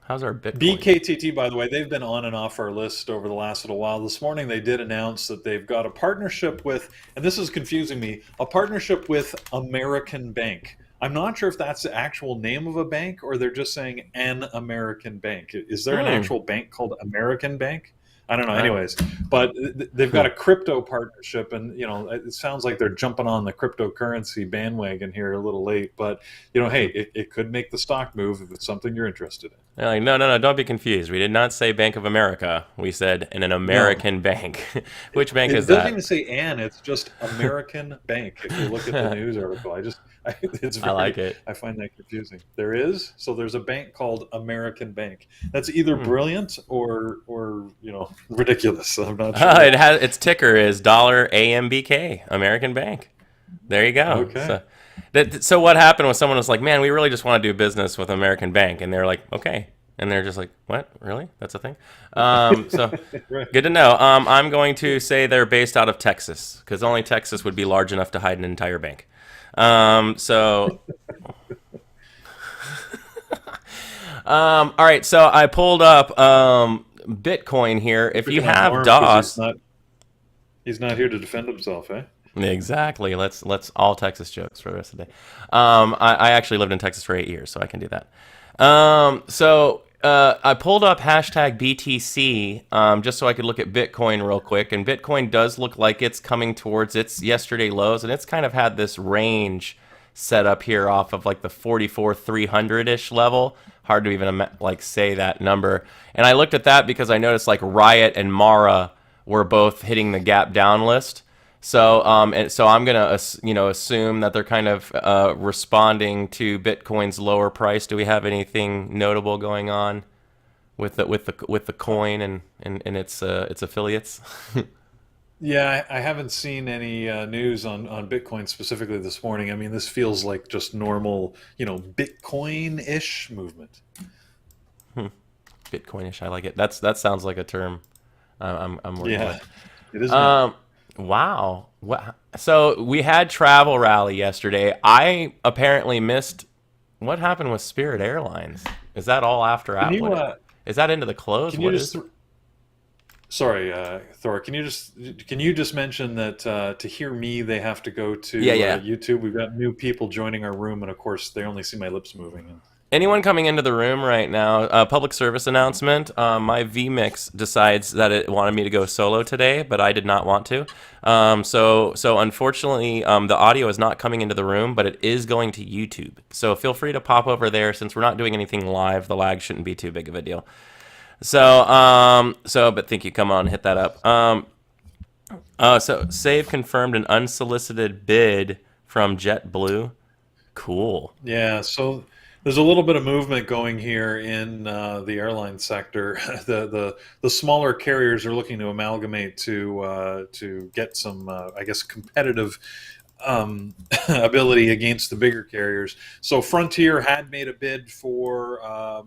How's our Bitcoin? BKTT, by the way, they've been on and off our list over the last little while. This morning they did announce that they've got a partnership with, and this is confusing me, a partnership with American Bank. I'm not sure if that's the actual name of a bank or they're just saying an American bank. Is there an actual bank called American Bank? I don't know. Anyways, but they've got a crypto partnership, and it sounds like they're jumping on the cryptocurrency bandwagon here a little late. But hey, it could make the stock move if it's something you're interested in. They're like, no, don't be confused. We did not say Bank of America. We said in an American bank. Which bank is that? It doesn't even say "an." It's just American Bank. If you look at the news article, I like it. I find that confusing. There's a bank called American Bank. That's either brilliant or ridiculous. I'm not sure. Its ticker is $AMBK, American Bank. There you go. Okay. So what happened was someone was like, man, we really just want to do business with American Bank. And they're like, okay. And they're just like, what? Really? That's a thing? So Right. Good to know. I'm going to say they're based out of Texas, because only Texas would be large enough to hide an entire bank. All right. So I pulled up Bitcoin here. If you have DOS, he's not here to defend himself, eh? Exactly. Let's all Texas jokes for the rest of the day. I actually lived in Texas for 8 years, so I can do that. I pulled up hashtag BTC just so I could look at Bitcoin real quick, and Bitcoin does look like it's coming towards its yesterday lows, and it's kind of had this range set up here off of like the 44,300-ish level. Hard to even say that number. And I looked at that because I noticed like Riot and Mara were both hitting the gap down list. So and so I'm gonna assume that they're kind of responding to Bitcoin's lower price. Do we have anything notable going on with the coin and its affiliates? Yeah, I haven't seen any news on Bitcoin specifically this morning. I mean, this feels like just normal, Bitcoin-ish movement. Bitcoinish, I like it. That sounds like a term I'm working Yeah, with. it is now. Wow. So we had Travel Rally yesterday. I apparently missed what happened with Spirit Airlines. Is that all after Can you is that into the close? can you What just is? sorry, Thor, can you just mention that to hear me they have to go to Yeah. YouTube. We've got new people joining our room, and of course they only see my lips moving. And Anyone coming into the room right now, public service announcement, my vMix decides that it wanted me to go solo today, but I did not want to. So unfortunately, the audio is not coming into the room, but it is going to YouTube. So feel free to pop over there. Since we're not doing anything live, the lag shouldn't be too big of a deal. But thank you. Come on, hit that up. So Save confirmed an unsolicited bid from JetBlue. Cool. yeah, so there's a little bit of movement going here in the airline sector. The smaller carriers are looking to amalgamate to get some, I guess, competitive ability against the bigger carriers. So Frontier had made a bid for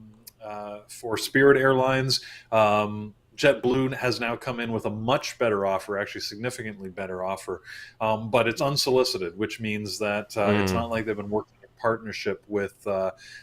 Spirit Airlines. JetBlue has now come in with a much better offer, actually significantly better offer, but it's unsolicited, which means that it's not like they've been working in partnership with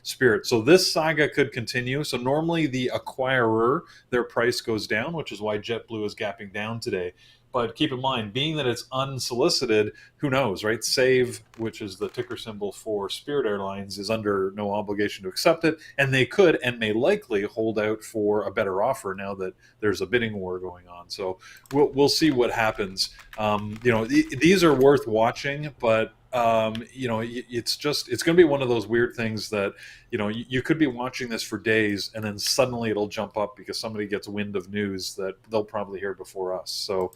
Spirit. So this saga could continue. So normally the acquirer, their price goes down, which is why JetBlue is gapping down today. But keep in mind, being that it's unsolicited, who knows, right? Save, which is the ticker symbol for Spirit Airlines, is under no obligation to accept it, and they could and may likely hold out for a better offer now that there's a bidding war going on. So we'll see what happens. These are worth watching, but it's going to be one of those weird things that you could be watching this for days and then suddenly it'll jump up because somebody gets wind of news that they'll probably hear before us. So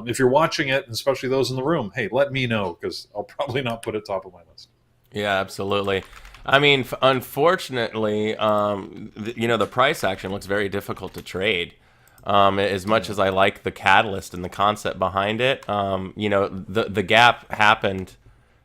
if you're watching it, and especially those in the room, hey, let me know because I'll probably not put it top of my list. Yeah, absolutely. I mean, unfortunately, the price action looks very difficult to trade. As much as I like the catalyst and the concept behind it, the gap happened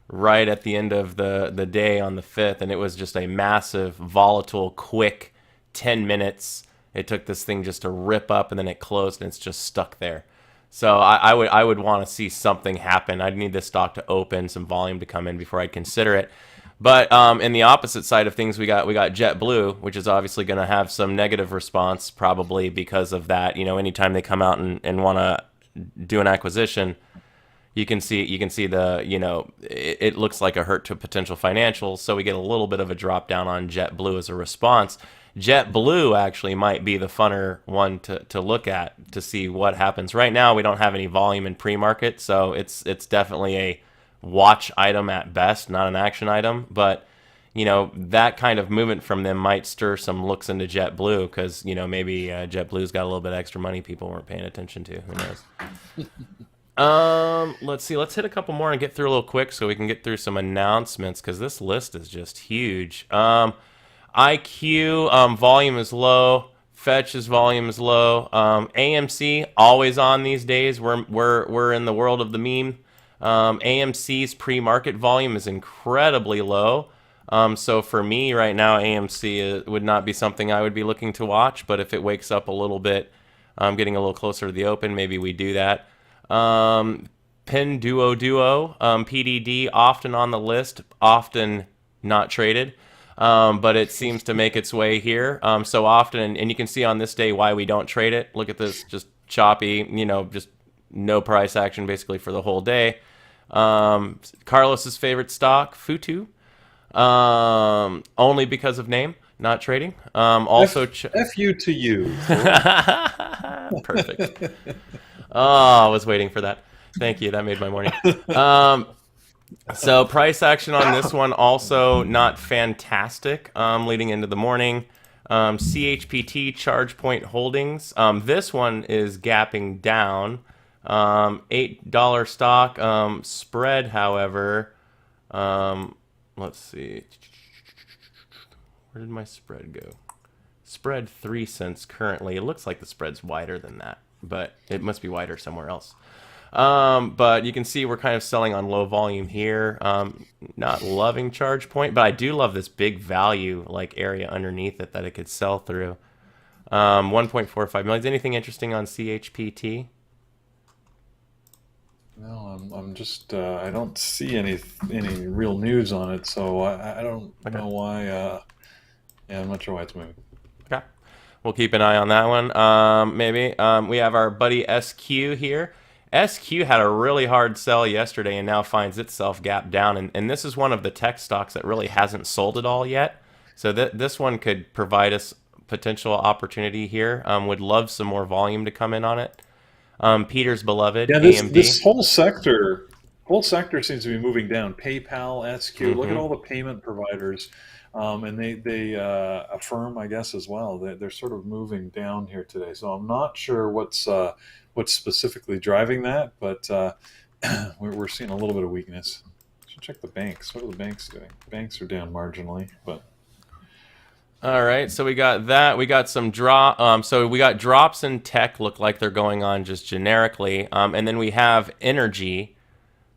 right at the end of the day on the 5th, and it was just a massive, volatile, quick 10 minutes. It took this thing just to rip up, and then it closed, and it's just stuck there. So I would want to see something happen. I'd need this stock to open, some volume to come in before I'd consider it. But in the opposite side of things, we got JetBlue, which is obviously going to have some negative response, probably because of that. Anytime they come out and want to do an acquisition, you can see it looks like a hurt to potential financials. So we get a little bit of a drop down on JetBlue as a response. JetBlue actually might be the funner one to look at to see what happens. Right now, we don't have any volume in pre-market, so it's definitely a watch item at best, not an action item. But that kind of movement from them might stir some looks into JetBlue because maybe JetBlue's got a little bit extra money people weren't paying attention to. Who knows? Let's see. Let's hit a couple more and get through a little quick so we can get through some announcements because this list is just huge. IQ volume is low. Fetch's volume is low. AMC always on these days. We're in the world of the meme. AMC's pre-market volume is incredibly low. So for me right now, AMC would not be something I would be looking to watch. But if it wakes up a little bit, getting a little closer to the open, maybe we do that. Pinduoduo, PDD, often on the list, often not traded. But it seems to make its way here so often, and you can see on this day why we don't trade it. Look at this, just choppy, just no price action basically for the whole day. Carlos's favorite stock, Futu, only because of name, not trading. Also, F you to you. Perfect. Oh, I was waiting for that. Thank you. That made my morning. So price action on this one also not fantastic leading into the morning. CHPT, Charge Point Holdings. This one is gapping down. $8 stock. Spread, however, let's see. Where did my spread go? Spread 3 cents currently. It looks like the spread's wider than that, but it must be wider somewhere else. But you can see we're kind of selling on low volume here. Not loving charge point, but I do love this big value like area underneath it that it could sell through. 1.45 million. Anything interesting on CHPT? No, I'm just I don't see any real news on it, so I don't know why. Yeah, I'm not sure why it's moving. Okay, we'll keep an eye on that one. Maybe we have our buddy SQ here. SQ had a really hard sell yesterday and now finds itself gapped down, and this is one of the tech stocks that really hasn't sold it all yet. So this one could provide us potential opportunity here. Would love some more volume to come in on it. Peter's beloved, Yeah, AMD. this whole sector seems to be moving down. PayPal, SQ, look at all the payment providers, and they Affirm, I guess, as well. They're sort of moving down here today. So I'm not sure what's specifically driving that, but we're seeing a little bit of weakness. Should check the banks. What are the banks doing? Banks are down marginally, but. All right, so we got that. We got some drop. So we got drops in tech. Look like they're going on just generically. And then we have energy,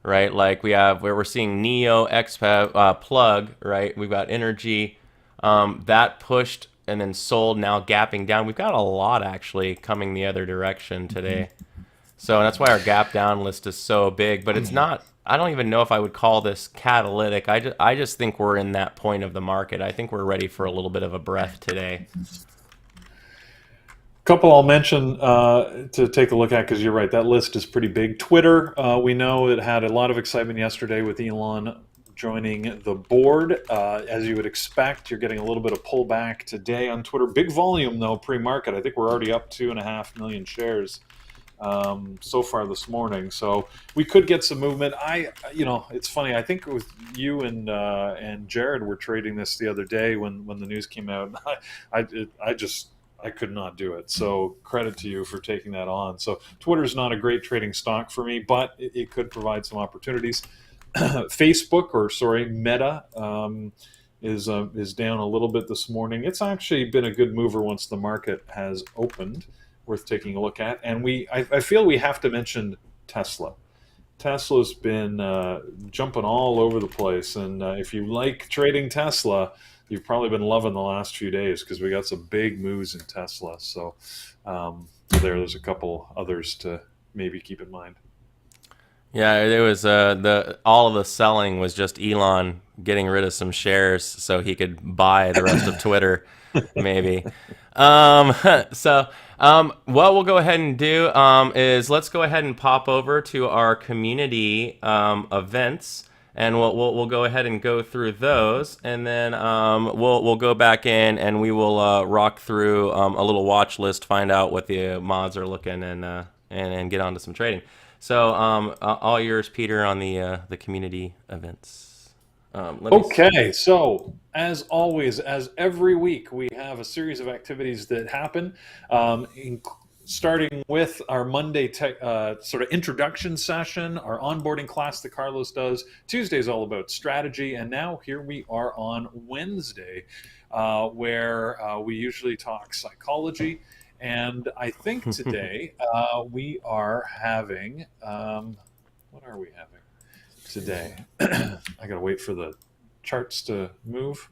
right? Like we have where we're seeing Neo, XPEV, Plug, right? We've got energy that pushed and then sold, now gapping down. We've got a lot actually coming the other direction today. So that's why our gap down list is so big, but it's not. I don't even know if I would call this catalytic. I just think we're in that point of the market. I think we're ready for a little bit of a breath today. Couple I'll mention to take a look at, because you're right, that list is pretty big. Twitter, we know it had a lot of excitement yesterday with Elon joining the board. As you would expect, you're getting a little bit of pullback today on Twitter. Big volume, though, pre-market. I think we're already up 2.5 million shares so far this morning, so we could get some movement. It's funny. I think it was you and Jared were trading this the other day when the news came out. I could not do it. So credit to you for taking that on. So Twitter's not a great trading stock for me, but it could provide some opportunities. Meta is down a little bit this morning. It's actually been a good mover once the market has opened. Worth taking a look at. And I feel we have to mention Tesla. Tesla's been jumping all over the place, and if you like trading Tesla, you've probably been loving the last few days, because we got some big moves in Tesla. So there's a couple others to maybe keep in mind. Yeah, it was all of the selling was just Elon getting rid of some shares so he could buy the rest of Twitter, maybe. What we'll go ahead and do is let's go ahead and pop over to our community events, and we'll go ahead and go through those, and then we'll go back in and we will rock through a little watch list, find out what the mods are looking, and get on to some trading. So all yours, Peter, on the community events. Okay, so as always, as every week, we have a series of activities that happen, starting with our Monday sort of introduction session, our onboarding class that Carlos does. Tuesday is all about strategy, and now here we are on Wednesday, where we usually talk psychology. And I think today we are having, what are we having today? I gotta wait for the charts to move.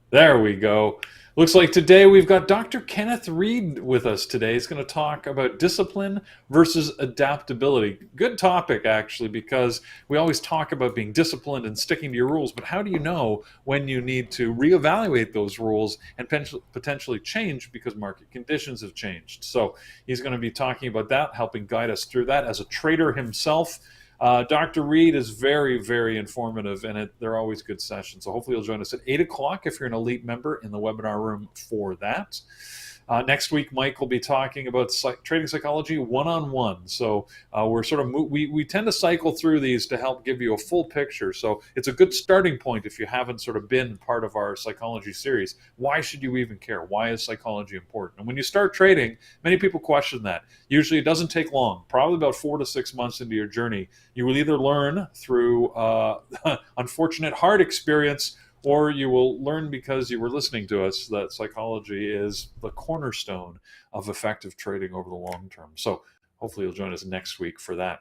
There we go. Looks like today we've got Dr. Kenneth Reed with us today. He's going to talk about discipline versus adaptability. Good topic, actually, because we always talk about being disciplined and sticking to your rules, but how do you know when you need to reevaluate those rules and potentially change because market conditions have changed? So he's going to be talking about that, helping guide us through that as a trader himself. Dr. Reed is very, very informative, and they're always good sessions. So hopefully you'll join us at 8 o'clock if you're an elite member in the webinar room for that. Next week, Mike will be talking about trading psychology one-on-one. So we're sort of we tend to cycle through these to help give you a full picture. So it's a good starting point if you haven't sort of been part of our psychology series. Why should you even care? Why is psychology important? And when you start trading, many people question that. Usually it doesn't take long, probably about 4 to 6 months into your journey. You will either learn through unfortunate hard experience, or you will learn because you were listening to us that psychology is the cornerstone of effective trading over the long term. So hopefully you'll join us next week for that.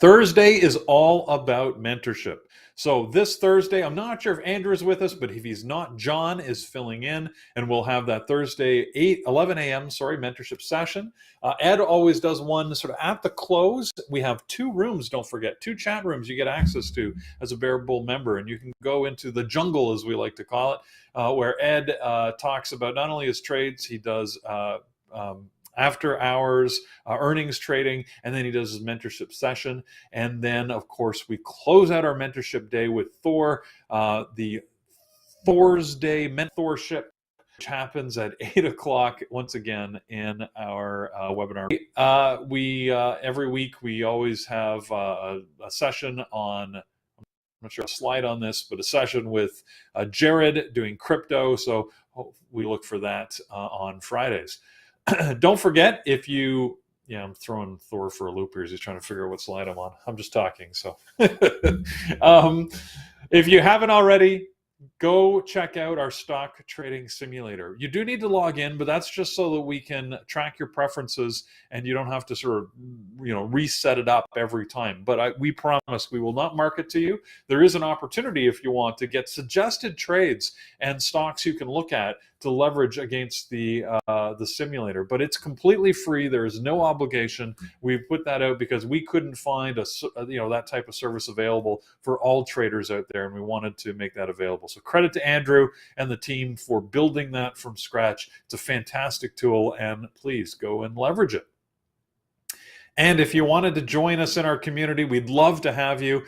Thursday is all about mentorship. So this Thursday, I'm not sure if Andrew is with us, but if he's not, John is filling in, and we'll have that Thursday 11 a.m. mentorship session. Ed always does one sort of at the close. We have 2 rooms, don't forget, 2 chat rooms you get access to as a Bear Bull member, and you can go into the jungle, as we like to call it, where Ed talks about not only his trades, he does after hours earnings trading, and then he does his mentorship session. And then of course we close out our mentorship day with Thor, the Thursday mentorship, which happens at 8 o'clock once again in our webinar. We every week we always have a session on, I'm not sure a slide on this, but a session with Jared doing crypto. So we look for that on Fridays. Don't forget, if you, I'm throwing Thor for a loop here as he's trying to figure out what slide I'm on. I'm just talking. So if you haven't already, go check out our stock trading simulator. You do need to log in, but that's just so that we can track your preferences and you don't have to sort of, reset it up every time. But we promise we will not market to you. There is an opportunity, if you want, to get suggested trades and stocks you can look at to leverage against the simulator. But it's completely free. There is no obligation. We've put that out because we couldn't find that type of service available for all traders out there, and we wanted to make that available. So credit to Andrew and the team for building that from scratch. It's a fantastic tool, and please go and leverage it. And if you wanted to join us in our community, we'd love to have you.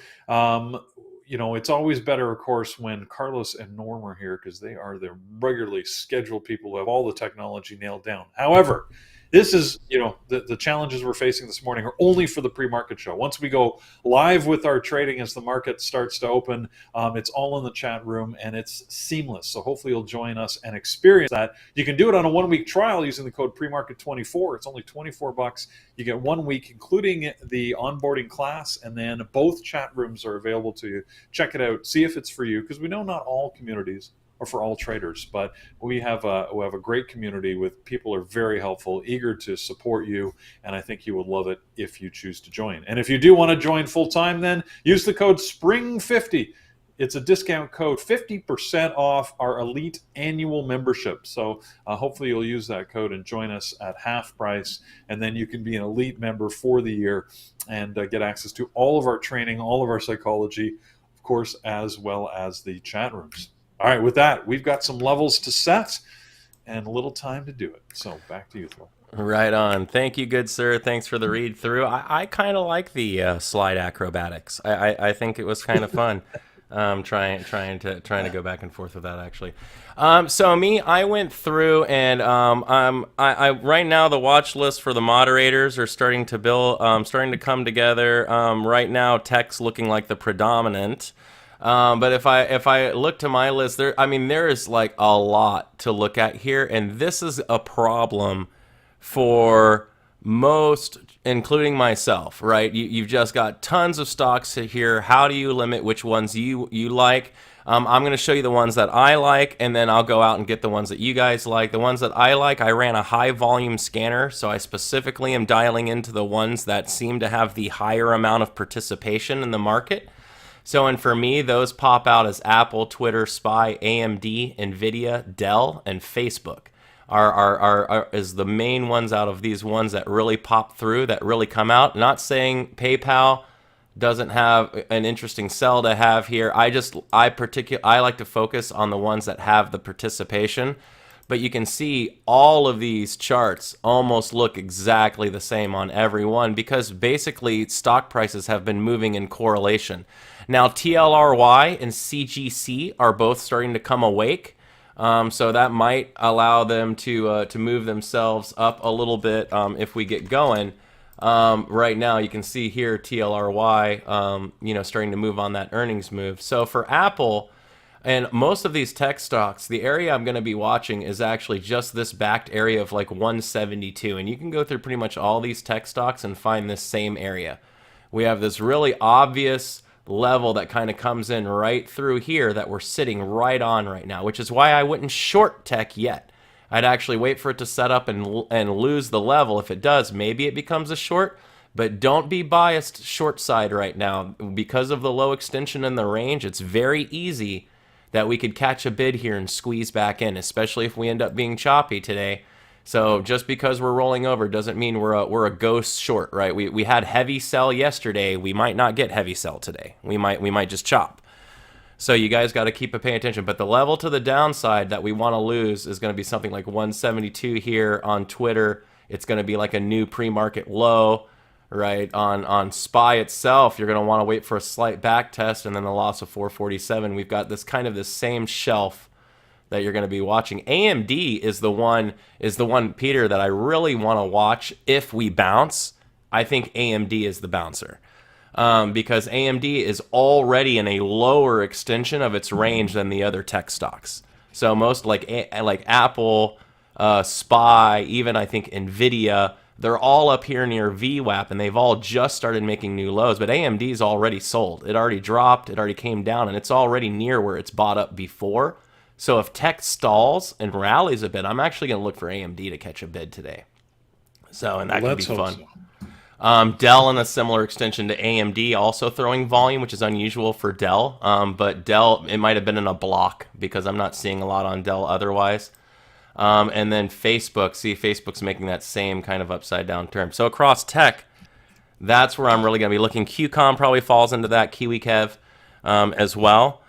It's always better, of course, when Carlos and Norm are here, because they are the regularly scheduled people who have all the technology nailed down. However, this is, the challenges we're facing this morning are only for the pre-market show. Once we go live with our trading as the market starts to open, it's all in the chat room and it's seamless. So hopefully you'll join us and experience that. You can do it on a 1-week trial using the code PREMARKET24. It's only $24. You get 1 week, including the onboarding class, and then both chat rooms are available to you. Check it out. See if it's for you, because we know not all communities or for all traders, but we have a great community with people who are very helpful, eager to support you, and I think you would love it if you choose to join. And if you do want to join full time, then use the code SPRING50. It's a discount code, 50% off our elite annual membership. So hopefully you'll use that code and join us at half price, and then you can be an elite member for the year and get access to all of our training, all of our psychology, of course, as well as the chat rooms. All right, with that, we've got some levels to set and a little time to do it. So back to you, Thor. Right on. Thank you, good sir. Thanks for the read through. I kind of like the slide acrobatics. I think it was kind of fun. Trying to go back and forth with that, actually. So I went through, and I right now the watch list for the moderators are starting to starting to come together. Right now, tech's looking like the predominant. But if I look to my list, there is like a lot to look at here, and this is a problem for most, including myself, right? You've just got tons of stocks here. How do you limit which ones you like? I'm going to show you the ones that I like, and then I'll go out and get the ones that you guys like. The ones that I like, I ran a high volume scanner, so I specifically am dialing into the ones that seem to have the higher amount of participation in the market. So, and for me, those pop out as Apple, Twitter, SPY, AMD, NVIDIA, Dell, and Facebook are is the main ones out of these ones that really pop through, that really come out. Not saying PayPal doesn't have an interesting sell to have here. I like to focus on the ones that have the participation. But you can see all of these charts almost look exactly the same on every one, because basically stock prices have been moving in correlation. Now, TLRY and CGC are both starting to come awake. So that might allow them to move themselves up a little bit if we get going. Right now, you can see here TLRY, starting to move on that earnings move. So for Apple and most of these tech stocks, the area I'm going to be watching is actually just this backed area of like 172. And you can go through pretty much all these tech stocks and find this same area. We have this really obvious level that kind of comes in right through here that we're sitting right on right now, which is why I wouldn't short tech yet. I'd actually wait for it to set up and lose the level. If it does, maybe it becomes a short, but don't be biased short side right now. Because of the low extension in the range, it's very easy that we could catch a bid here and squeeze back in, especially if we end up being choppy today. So just because we're rolling over doesn't mean we're a ghost short, right? We had heavy sell yesterday. We might not get heavy sell today. We might just chop. So you guys got to keep paying attention. But the level to the downside that we want to lose is going to be something like 172 here on Twitter. It's going to be like a new pre-market low, right? On SPY itself, you're going to want to wait for a slight back test and then the loss of 447. We've got this same shelf that you're going to be watching. AMD is the one, Peter, that I really want to watch if we bounce. I think AMD is the bouncer. Because AMD is already in a lower extension of its range than the other tech stocks. So most like Apple, SPY, even I think Nvidia, they're all up here near VWAP, and they've all just started making new lows. But AMD is already sold. It already dropped. It already came down, and it's already near where it's bought up before. So if tech stalls and rallies a bit, I'm actually going to look for AMD to catch a bid today. So, and that could be fun. So. Dell in a similar extension to AMD, also throwing volume, which is unusual for Dell. But Dell, it might have been in a block because I'm not seeing a lot on Dell otherwise. And then Facebook, Facebook's making that same kind of upside down turn. So across tech, that's where I'm really going to be looking. QCOM probably falls into that, KiwiKev as well.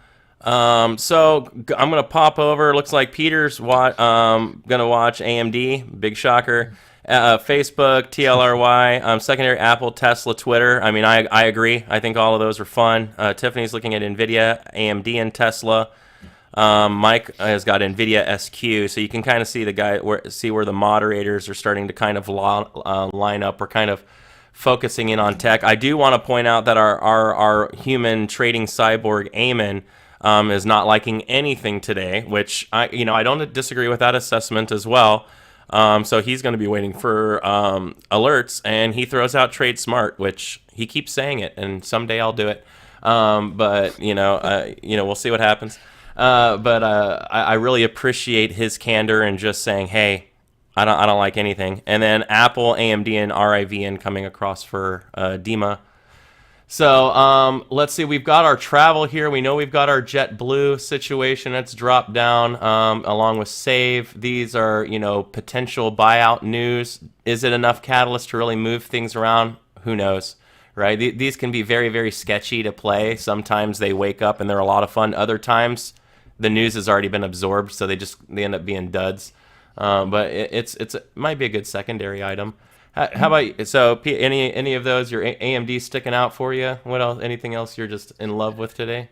So I'm going to pop over. Looks like Peter's going to watch AMD. Big shocker. Facebook, TLRY, secondary Apple, Tesla, Twitter. I mean, I agree. I think all of those are fun. Tiffany's looking at NVIDIA, AMD, and Tesla. Mike has got NVIDIA SQ, so you can kind of see where the moderators are starting to kind of line up. We're kind of focusing in on tech. I do want to point out that our human trading cyborg Eamon is not liking anything today, which I don't disagree with that assessment as well. So he's going to be waiting for alerts, and he throws out Trade Smart, which he keeps saying it, and someday I'll do it. But we'll see what happens. But I really appreciate his candor and just saying, hey, I don't like anything. And then Apple, AMD, and Rivian coming across for Dima. So let's see. We've got our travel here. We know we've got our JetBlue situation that's dropped down along with Save. These are, potential buyout news. Is it enough catalyst to really move things around? Who knows, right? These can be very, very sketchy to play. Sometimes they wake up and they're a lot of fun. Other times the news has already been absorbed, so they end up being duds. But it might be a good secondary item. How about so any of those your AMD sticking out for you? What else? Anything else you're just in love with today?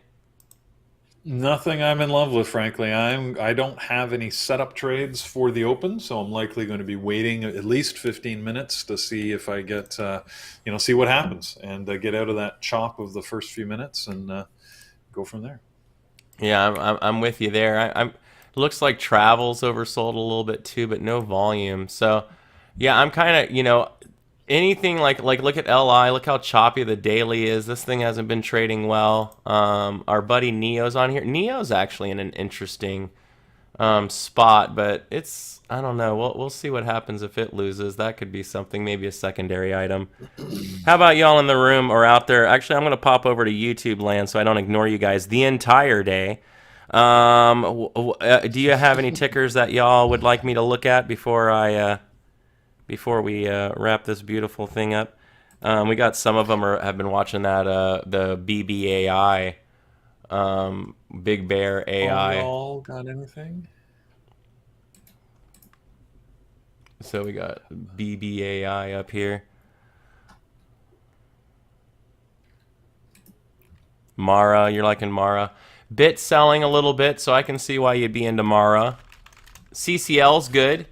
Nothing I'm in love with, frankly. I don't have any setup trades for the open, so I'm likely going to be waiting at least 15 minutes to see if I get see what happens and get out of that chop of the first few minutes and go from there. Yeah, I'm with you there. Looks like travel's oversold a little bit too, but no volume. So. Yeah, I'm kind of, anything like look at LI, look how choppy the daily is. This thing hasn't been trading well. Our buddy Neo's on here. Neo's actually in an interesting spot, but I don't know. We'll see what happens if it loses. That could be something, maybe a secondary item. How about y'all in the room or out there? Actually, I'm going to pop over to YouTube land so I don't ignore you guys the entire day. Do you have any tickers that y'all would like me to look at before we wrap this beautiful thing up? We got some of them have been watching that the BBAI, Big Bear AI. Y'all got anything? So we got BBAI up here. Mara, you're liking Mara. Bit selling a little bit, so I can see why you'd be into Mara. CCL's good.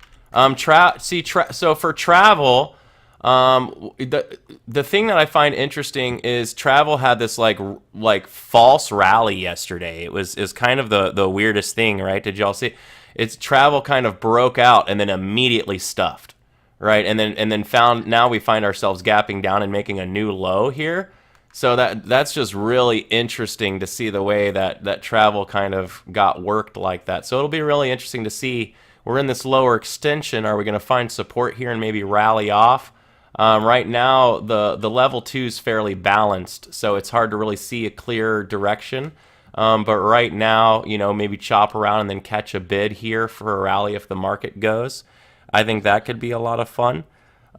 So for travel, the thing that I find interesting is travel had this like false rally yesterday. Is kind of the weirdest thing, right? Did y'all see? It's travel kind of broke out and then immediately stuffed, right? And then now we find ourselves gapping down and making a new low here. So that's just really interesting to see the way that travel kind of got worked like that. So it'll be really interesting to see. We're in this lower extension. Are we going to find support here and maybe rally off? Right now, the level 2 is fairly balanced, so it's hard to really see a clear direction. But right now, maybe chop around and then catch a bid here for a rally if the market goes. I think that could be a lot of fun.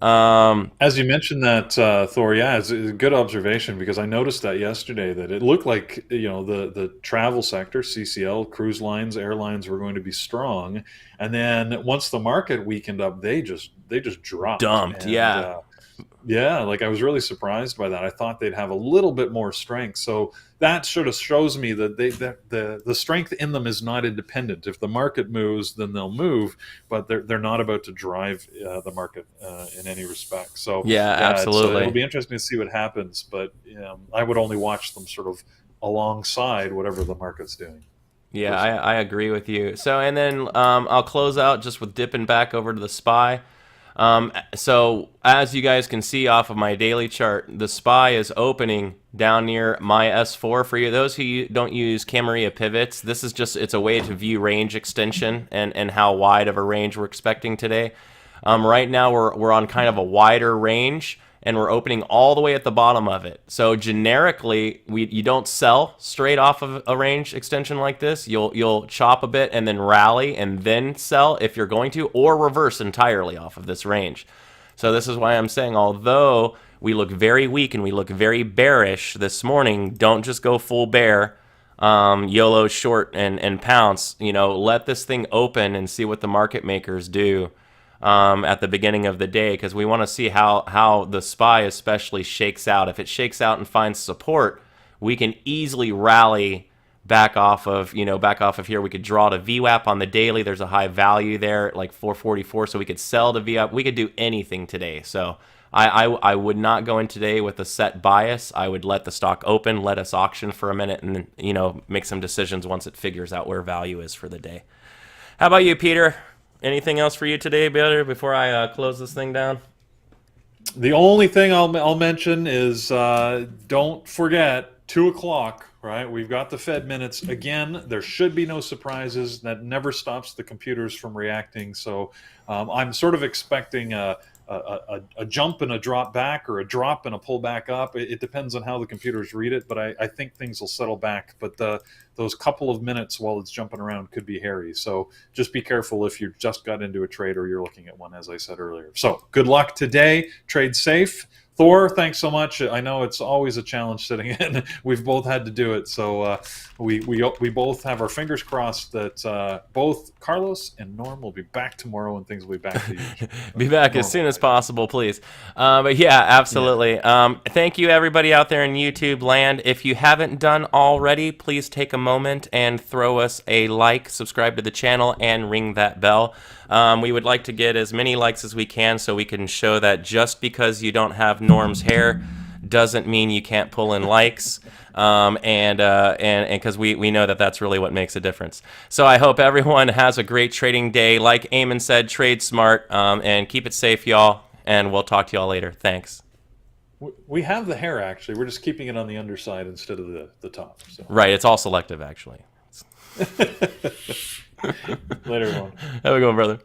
As you mentioned that, Thor, yeah, it's a good observation because I noticed that yesterday that it looked like the travel sector, CCL, cruise lines, airlines were going to be strong, and then once the market weakened up, they just dropped, dumped, yeah. Yeah, like I was really surprised by that. I thought they'd have a little bit more strength. So that sort of shows me that the strength in them is not independent. If the market moves, then they'll move, but they're not about to drive the market in any respect. So yeah, absolutely. It'll be interesting to see what happens. But I would only watch them sort of alongside whatever the market's doing. Yeah, I agree with you. So and then I'll close out just with dipping back over to the SPY. So as you guys can see off of my daily chart, the SPY is opening down near my S4. For you, those who don't use Camarilla pivots, this is it's a way to view range extension and how wide of a range we're expecting today. Right now we're on kind of a wider range, and we're opening all the way at the bottom of it. So generically, you don't sell straight off of a range extension like this. You'll chop a bit and then rally and then sell if you're going to, or reverse entirely off of this range. So this is why I'm saying, although we look very weak and we look very bearish this morning, don't just go full bear, YOLO short and pounce. Let this thing open and see what the market makers do at the beginning of the day, because we want to see how the SPY especially shakes out. If it shakes out and finds support, we can easily rally back off of here. We could draw to VWAP on the daily. There's a high value there at like 444, so we could sell to VWAP. We could do anything today. So I would not go in today with a set bias. I would let the stock open, let us auction for a minute, and then make some decisions once it figures out where value is for the day. How about you, Peter? Anything else for you today, Peter, before I close this thing down? The only thing I'll mention is don't forget 2 o'clock. Right, we've got the Fed minutes again. There should be no surprises. That never stops the computers from reacting. So I'm sort of expecting a jump and a drop back, or a drop and a pull back up. It depends on how the computers read it, but I think things will settle back. But those couple of minutes while it's jumping around could be hairy. So just be careful if you just got into a trade or you're looking at one, as I said earlier. So good luck today. Trade safe. Thor, thanks so much. I know it's always a challenge sitting in. We've both had to do it, so we both have our fingers crossed that both Carlos and Norm will be back tomorrow and things will be back to you. Be back as soon as possible, please. But yeah, absolutely. Yeah. Thank you, everybody out there in YouTube land. If you haven't done already, please take a moment and throw us a like, subscribe to the channel, and ring that bell. We would like to get as many likes as we can so we can show that just because you don't have Norm's hair doesn't mean you can't pull in likes, and because we know that that's really what makes a difference. So I hope everyone has a great trading day. Like Eamon said, trade smart, and keep it safe, y'all, and we'll talk to y'all later. Thanks. We have the hair, actually. We're just keeping it on the underside instead of the top. So. Right, it's all selective, actually. Later, everyone. Have a good one, brother.